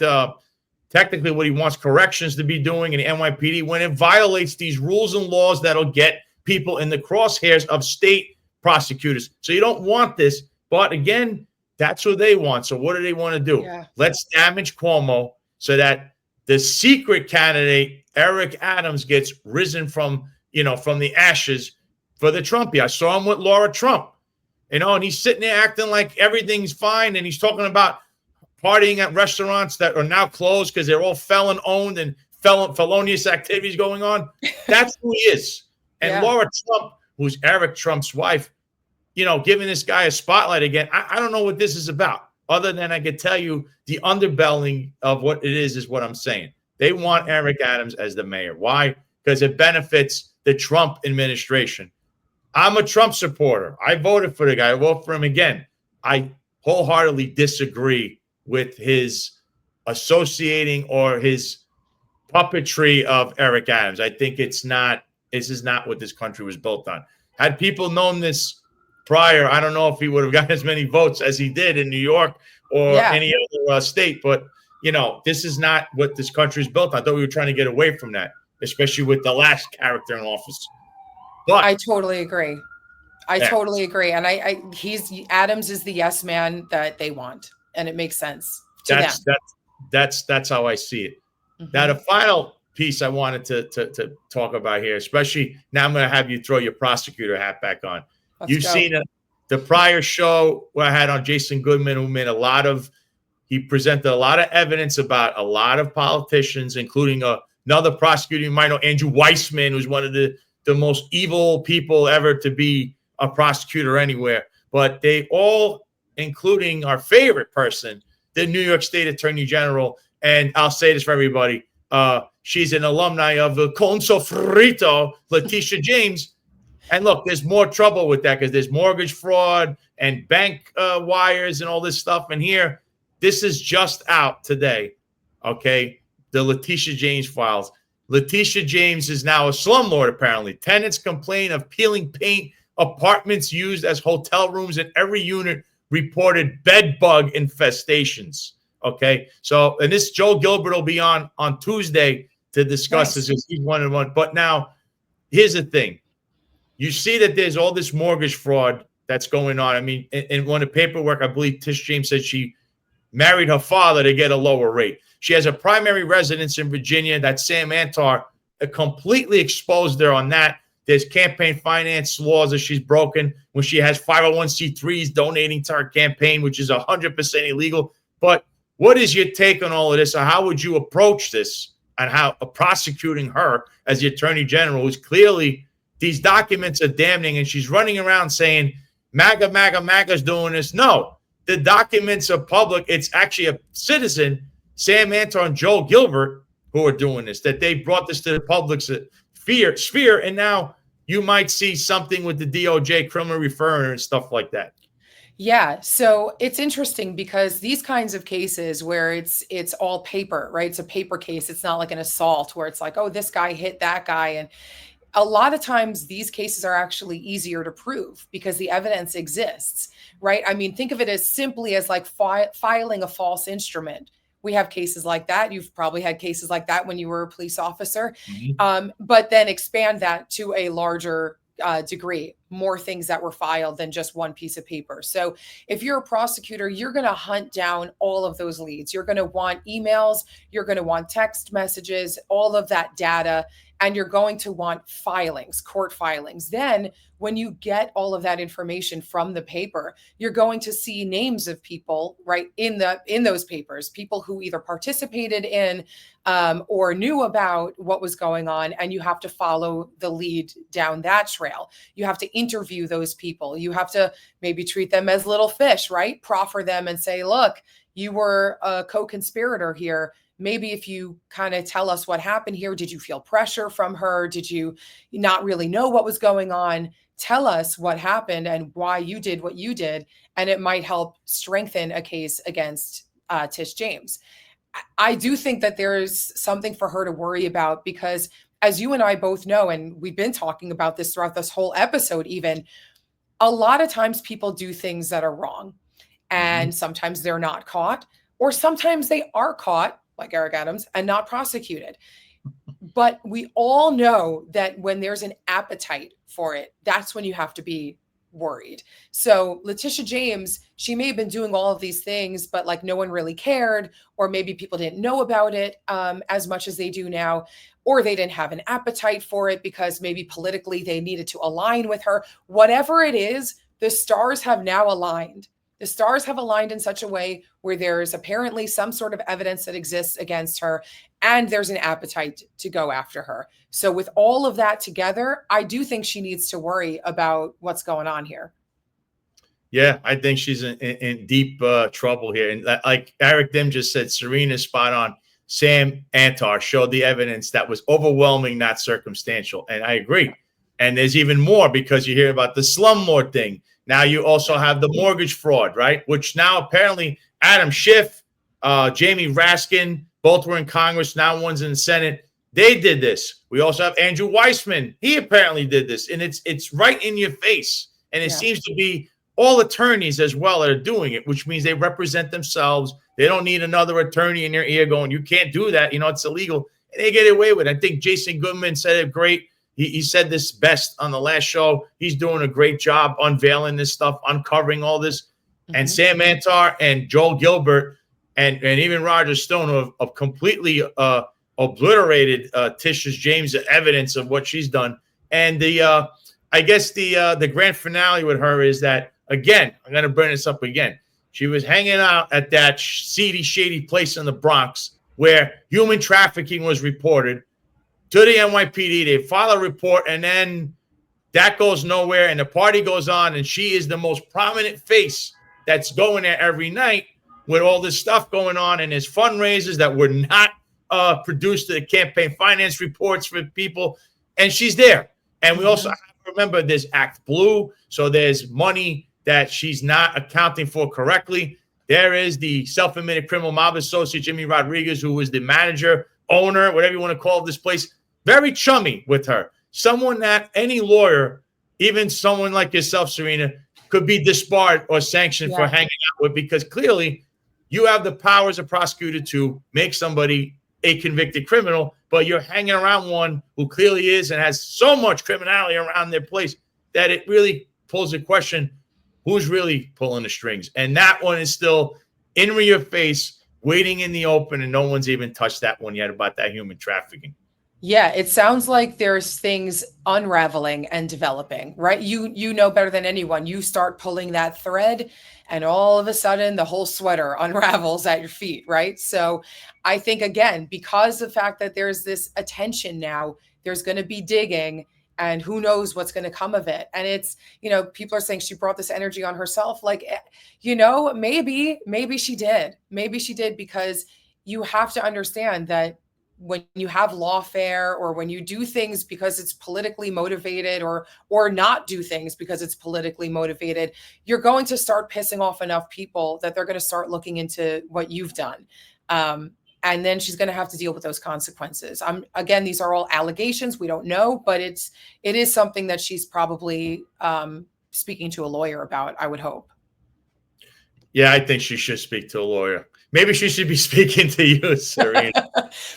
technically what he wants corrections to be doing in the NYPD, when it violates these rules and laws that'll get people in the crosshairs of state prosecutors. So you don't want this. But again, that's what they want. So what do they want to do? Yeah. Let's damage Cuomo so that the secret candidate, Eric Adams, gets risen from the ashes for the Trumpy. I saw him with Laura Trump, and he's sitting there acting like everything's fine. And he's talking about partying at restaurants that are now closed because they're all felon owned and felonious activities going on. That's who he is. And Laura Trump, who's Eric Trump's wife, giving this guy a spotlight again. I don't know what this is about, other than I could tell you the underbelly of what it is what I'm saying. They want Eric Adams as the mayor. Why? Because it benefits the Trump administration. I'm a Trump supporter. I voted for the guy. I vote for him again. I wholeheartedly disagree with his associating or his puppetry of Eric Adams. I think this is not what this country was built on. Had people known this prior, I don't know if he would have gotten as many votes as he did in New York or any other state. But, this is not what this country is built on. I thought we were trying to get away from that, especially with the last character in office. But I totally agree. Totally agree. And Adams is the yes man that they want. And it makes sense to them. That's how I see it. Mm-hmm. Now, the final piece I wanted to talk about here, especially now I'm going to have you throw your prosecutor hat back on. You've seen the prior show where I had on Jason Goodman, who he presented a lot of evidence about a lot of politicians, including another prosecutor you might know, Andrew Weissman, who's one of the most evil people ever to be a prosecutor anywhere. But they all, including our favorite person, the New York State Attorney General, and I'll say this for everybody, she's an alumni of the Con Sofrito, Letitia James. And look, there's more trouble with that because there's mortgage fraud and bank wires and all this stuff. And here, this is just out today, okay? The Letitia James files. Letitia James is now a slumlord, apparently. Tenants complain of peeling paint, apartments used as hotel rooms, and every unit reported bed bug infestations, okay? So, and this Joe Gilbert will be on Tuesday to discuss this. He's one-on-one. But now, here's the thing. You see that there's all this mortgage fraud that's going on. I mean, in one of the paperwork, I believe Tish James said she married her father to get a lower rate. She has a primary residence in Virginia that Sam Antar completely exposed her on that. There's campaign finance laws that she's broken when she has 501c3s donating to her campaign, which is 100% illegal. But what is your take on all of this? Or how would you approach this and how prosecuting her as the attorney general, who's clearly these documents are damning, and she's running around saying, MAGA, MAGA, MAGA's doing this. No, the documents are public. It's actually a citizen, Sam Antar and Joel Gilbert, who are doing this, that they brought this to the public's sphere. And now you might see something with the DOJ criminal referral and stuff like that. Yeah, so it's interesting because these kinds of cases where it's all paper, right? It's a paper case. It's not like an assault where it's like, oh, this guy hit that guy. And a lot of times these cases are actually easier to prove because the evidence exists, right? I mean, think of it as simply as like filing a false instrument. We have cases like that. You've probably had cases like that when you were a police officer, but then expand that to a larger degree, more things that were filed than just one piece of paper. So if you're a prosecutor, you're going to hunt down all of those leads. You're going to want emails, you're going to want text messages, all of that data, and you're going to want filings, court filings. Then when you get all of that information from the paper, you're going to see names of people, right, in those papers, people who either participated in or knew about what was going on, and you have to follow the lead down that trail. You have to interview those people. You have to maybe treat them as little fish, right? Proffer them and say, look, you were a co-conspirator here. Maybe if you kind of tell us what happened here, did you feel pressure from her? Did you not really know what was going on? Tell us what happened and why you did what you did. And it might help strengthen a case against Tish James. I do think that there is something for her to worry about because, as you and I both know, and we've been talking about this throughout this whole episode, even, a lot of times people do things that are wrong. And sometimes they're not caught, or sometimes they are caught, like Eric Adams, and not prosecuted. But we all know that when there's an appetite for it, that's when you have to be worried. So Letitia James, she may have been doing all of these things, but like no one really cared, or maybe people didn't know about it as much as they do now, or they didn't have an appetite for it because maybe politically they needed to align with her. Whatever it is, the stars have now aligned. The stars have aligned in such a way where there's apparently some sort of evidence that exists against her, and there's an appetite to go after her. So with all of that together, I do think she needs to worry about what's going on here. Yeah, I think she's in deep trouble here. And like Eric Dim just said, Serena's spot on. Sam Antar showed the evidence that was overwhelming, not circumstantial. And I agree. And there's even more because you hear about the slumlord thing. Now you also have the mortgage fraud, right? Which now apparently Adam Schiff, Jamie Raskin, both were in Congress. Now one's in the Senate. They did this. We also have Andrew Weissman. He apparently did this. And it's right in your face. And it seems to be all attorneys as well that are doing it, which means they represent themselves. They don't need another attorney in their ear going, you can't do that. You know, it's illegal. And they get away with it. I think Jason Goodman said it great. He said this best on the last show. He's doing a great job unveiling this stuff, uncovering all this. And Sam Antar and Joel Gilbert and even Roger Stone have completely obliterated Tish James' evidence of what she's done. And I guess the grand finale with her is that, again, I'm going to bring this up again. She was hanging out at that seedy, shady place in the Bronx where human trafficking was reported to the NYPD. They file a report, and then that goes nowhere, and the party goes on, and she is the most prominent face that's going there every night with all this stuff going on, and there's fundraisers that were not produced, the campaign finance reports for people, and she's there. And we also have to remember there's Act Blue, so there's money that she's not accounting for correctly. There is the self-admitted criminal mob associate, Jimmy Rodriguez, who was the manager, owner, whatever you want to call this place. Very chummy with her. Someone that any lawyer, even someone like yourself, Sarena, could be disbarred or sanctioned for hanging out with, because clearly you have the power as a prosecutor to make somebody a convicted criminal, but you're hanging around one who clearly is and has so much criminality around their place that it really pulls a question, who's really pulling the strings? And that one is still in your face, waiting in the open, and no one's even touched that one yet about that human trafficking. Yeah, it sounds like there's things unraveling and developing, right? You know better than anyone. You start pulling that thread and all of a sudden the whole sweater unravels at your feet, right? So I think again, because the fact that there's this attention now, there's going to be digging and who knows what's going to come of it. And it's, people are saying she brought this energy on herself. Like, maybe she did. Maybe she did, because you have to understand that when you have lawfare, or when you do things because it's politically motivated, or not do things because it's politically motivated, you're going to start pissing off enough people that they're going to start looking into what you've done. And then she's going to have to deal with those consequences. Again, these are all allegations. We don't know, but it is something that she's probably speaking to a lawyer about, I would hope. Yeah, I think she should speak to a lawyer. Maybe she should be speaking to you, Sarena.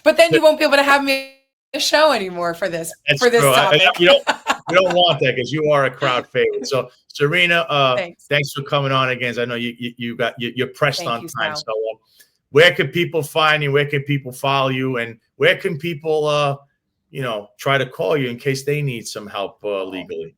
But then you won't be able to have me on the show anymore for this. That's for this true. topic. You don't want that, because you are a crowd favorite. So, Sarena, thanks for coming on again. I know you're pressed on time. Sal. So, where can people find you? Where can people follow you? And where can people, try to call you in case they need some help legally?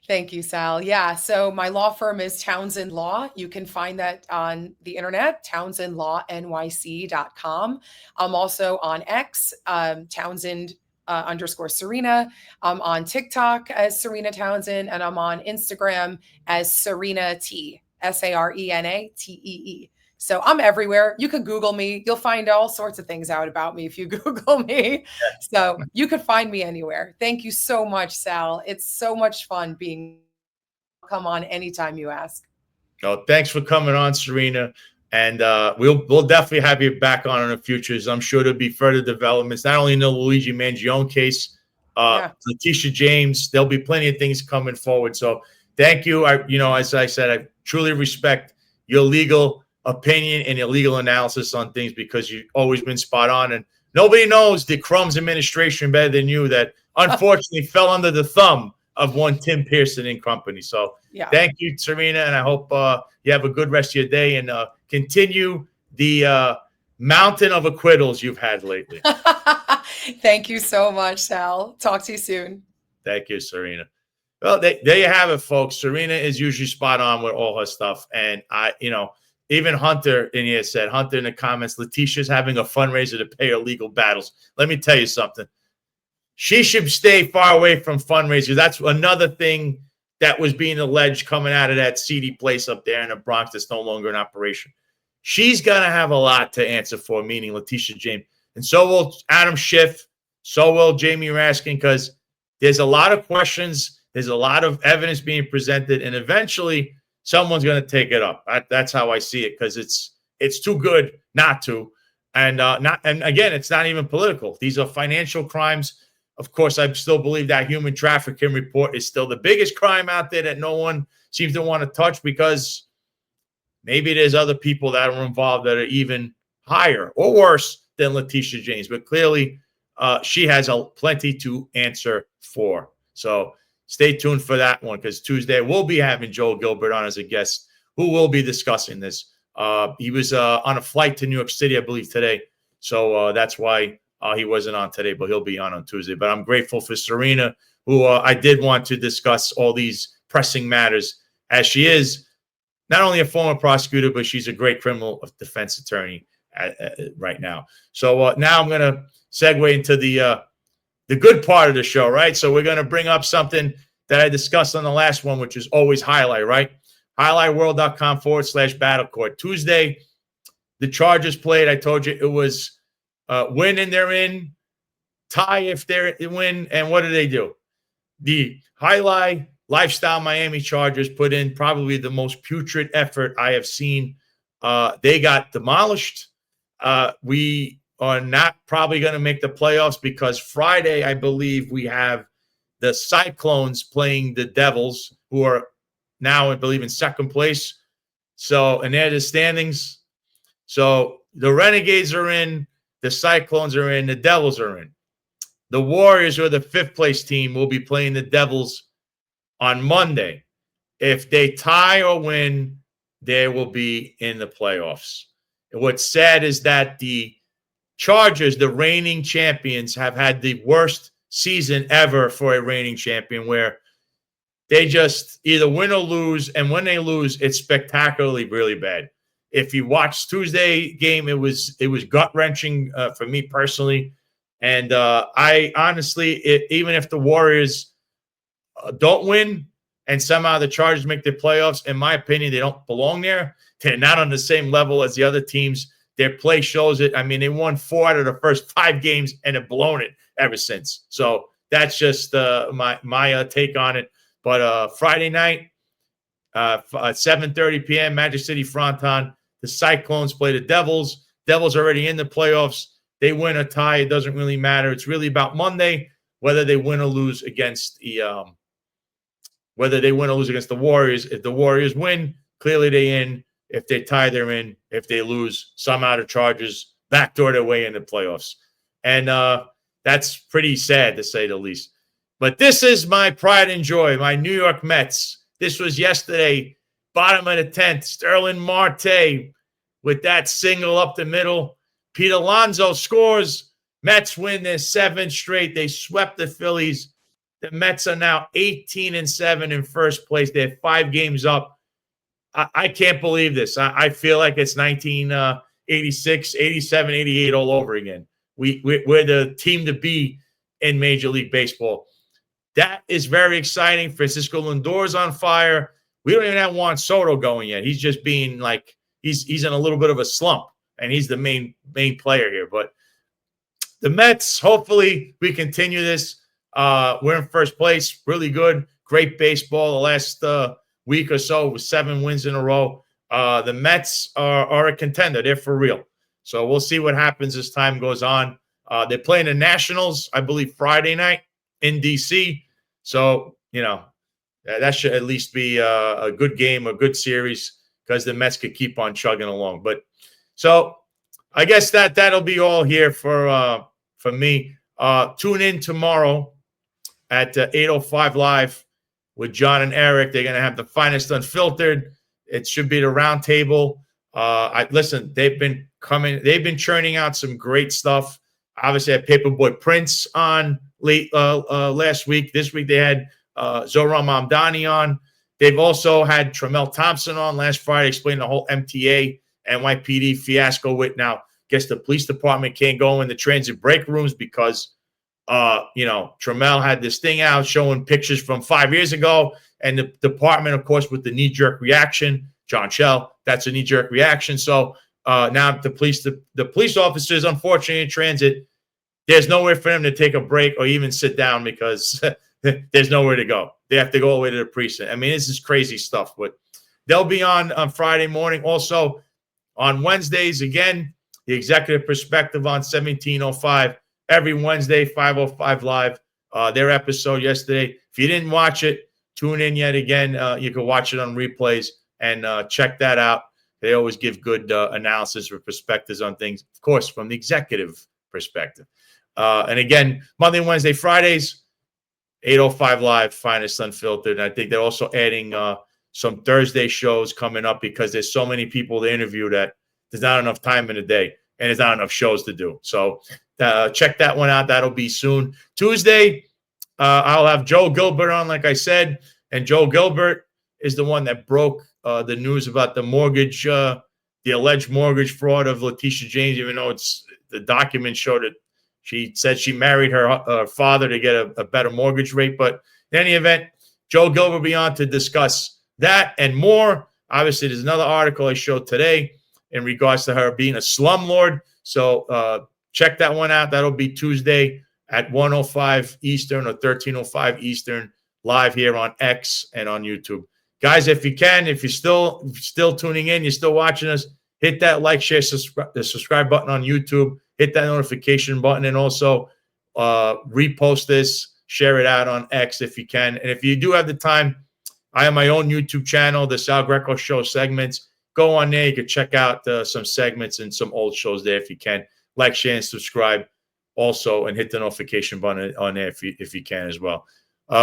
Thank you, Sal. Yeah. So my law firm is Townsend Law. You can find that on the internet, townsendlawnyc.com. I'm also on X, Townsend _ Sarena. I'm on TikTok as Sarena Townsend, and I'm on Instagram as Sarena T, SarenaTee. So I'm everywhere. You could Google me. You'll find all sorts of things out about me if you Google me. So you could find me anywhere. Thank you so much, Sal. It's so much fun come on anytime you ask. Oh, thanks for coming on, Sarena. And we'll definitely have you back on in the future. I'm sure there'll be further developments, not only in the Luigi Mangione case, Letitia James. There'll be plenty of things coming forward. So thank you. As I said, I truly respect your legal opinion and your legal analysis on things, because you've always been spot on, and nobody knows the Crumbs administration better than you, that unfortunately fell under the thumb of one Tim Pearson and company. So thank you, Sarena, and I hope you have a good rest of your day, and continue the mountain of acquittals you've had lately. Thank you so much, Sal. Talk to you soon. Thank you, Sarena. Well, there you have it, folks. Sarena is usually spot on with all her stuff, and even Hunter in here said, Hunter in the comments, Letitia's having a fundraiser to pay her legal battles. Let me tell you something. She should stay far away from fundraisers. That's another thing that was being alleged coming out of that seedy place up there in the Bronx that's no longer in operation. She's going to have a lot to answer for, meaning Letitia James. And so will Adam Schiff. So will Jamie Raskin, because there's a lot of questions. There's a lot of evidence being presented, and eventually someone's going to take it up. That's how I see it, because it's too good not to. And again, it's not even political. These are financial crimes. Of course, I still believe that human trafficking report is still the biggest crime out there that no one seems to want to touch, because maybe there's other people that are involved that are even higher or worse than Letitia James. But clearly, she has plenty to answer for. So stay tuned for that one, because Tuesday we'll be having Joel Gilbert on as a guest, who will be discussing this. He was on a flight to New York City, I believe, today. So that's why he wasn't on today, but he'll be on Tuesday. But I'm grateful for Sarena, who I did want to discuss all these pressing matters, as she is not only a former prosecutor, but she's a great criminal defense attorney right now. So now I'm going to segue into the good part of the show, right? So we're going to bring up something that I discussed on the last one, which is always highlight, right? highlightworld.com/battle court. Tuesday, the Chargers played. I told you it was win and they're in, tie if they win, and what do? The Highlight Lifestyle Miami Chargers put in probably the most putrid effort I have seen. They got demolished. We are not probably going to make the playoffs, because Friday, I believe, we have the Cyclones playing the Devils, who are now, I believe, in second place. So, and they're the standings. So the Renegades are in, the Cyclones are in, the Devils are in. The Warriors, who are the fifth place team, will be playing the Devils on Monday. If they tie or win, they will be in the playoffs. And what's sad is that the Chargers, the reigning champions, have had the worst season ever for a reigning champion, where they just either win or lose, and when they lose, it's spectacularly really bad. If you watch Tuesday game, it was gut-wrenching for me personally. And I honestly, even if the Warriors don't win and somehow the Chargers make the playoffs, in my opinion, they don't belong there. They're not on the same level as the other teams. Their play shows it. I mean, they won 4 out of the first 5 games and have blown it ever since. So that's just my take on it. But Friday night, at 7:30 p.m., Magic City Fronton, the Cyclones play the Devils. Devils already in the playoffs. They win or tie. It doesn't really matter. It's really about Monday, whether they win or lose against the Warriors. If the Warriors win, clearly they in. If they tie, they're in. If they lose, somehow the Chargers backdoor their way in the playoffs. And that's pretty sad, to say the least. But this is my pride and joy, my New York Mets. This was yesterday, bottom of the 10th. Sterling Marte with that single up the middle. Pete Alonso scores. Mets win their 7th straight. They swept the Phillies. The Mets are now 18-7 in first place. They're 5 games up. I can't believe this. I feel like it's 1986, 87, 88 all over again. We're the team to be in Major League Baseball. That is very exciting. Francisco Lindor's on fire. We don't even have Juan Soto going yet. He's just being like he's in a little bit of a slump, and he's the main player here. But the Mets, hopefully we continue this. We're in first place. Really good. Great baseball the last week or so with 7 wins in a row. The Mets are a contender. They're for real. So we'll see what happens as time goes on. They're playing the Nationals, I believe, Friday night in D.C. So, that should at least be a good game, a good series, because the Mets could keep on chugging along. But so I guess that'll be all here for me. Tune in tomorrow at 8:05 live with John and Eric. They're going to have the finest unfiltered. It should be the round table. Listen, they've been churning out some great stuff. Obviously, I had Paperboy Prince on late last week. This week they had Zohran Mamdani on. They've also had Tramel Thompson on last Friday, explaining the whole MTA, NYPD fiasco with now. Guess the police department can't go in the transit break rooms because, Tramel had this thing out showing pictures from 5 years ago. And the department, of course, with the knee-jerk reaction, John Schell, that's a knee-jerk reaction. So now the police officers, unfortunately, in transit, there's nowhere for them to take a break or even sit down because there's nowhere to go. They have to go all the way to the precinct. I mean, this is crazy stuff. But they'll be on Friday morning. Also, on Wednesdays, again, the executive perspective on 1705. Every Wednesday, 5:05 live. Their episode yesterday. If you didn't watch it, tune in yet again. You can watch it on replays and check that out. They always give good analysis or perspectives on things, of course, from the executive perspective. And again, Monday, Wednesday, Fridays, 8:05 live, finest unfiltered. And I think they're also adding some Thursday shows coming up because there's so many people to interview that there's not enough time in the day and there's not enough shows to do. So check that one out. That'll be soon. Tuesday, I'll have Joe Gilbert on, like I said. And Joe Gilbert is the one that broke the news about the mortgage, the alleged mortgage fraud of Letitia James, even though the document showed it. She said she married her father to get a better mortgage rate. But in any event, Joe Gilbert will be on to discuss that and more. Obviously, there's another article I showed today in regards to her being a slumlord. So check that one out. That'll be Tuesday at 1:05 Eastern or 13:05 Eastern, live here on X and on YouTube. Guys, if you can, if you're still tuning in, you're still watching us, hit that like, share, the subscribe button on YouTube. Hit that notification button, and also repost this, share it out on X if you can. And if you do have the time, I have my own YouTube channel, the Sal Greco Show segments. Go on there. You can check out some segments and some old shows there if you can. Like, share, and subscribe also, and hit the notification button on there if you can as well.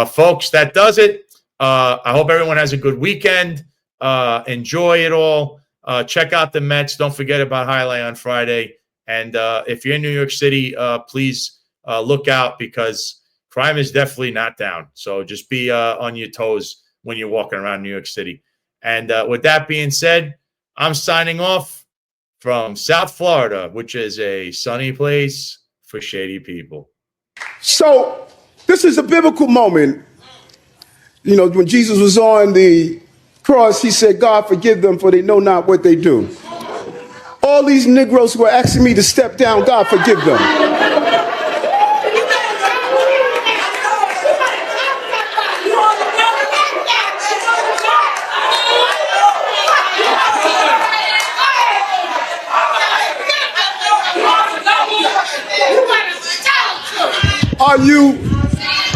Folks, that does it. I hope everyone has a good weekend. Enjoy it all. Check out the Mets. Don't forget about Highlight on Friday. And if you're in New York City, please look out, because crime is definitely not down. So just be on your toes when you're walking around New York City. And with that being said, I'm signing off from South Florida, which is a sunny place for shady people. So this is a biblical moment. You know, when Jesus was on the cross, he said, God, forgive them, for they know not what they do. All these Negroes who are asking me to step down, God, forgive them.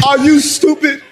Are you stupid?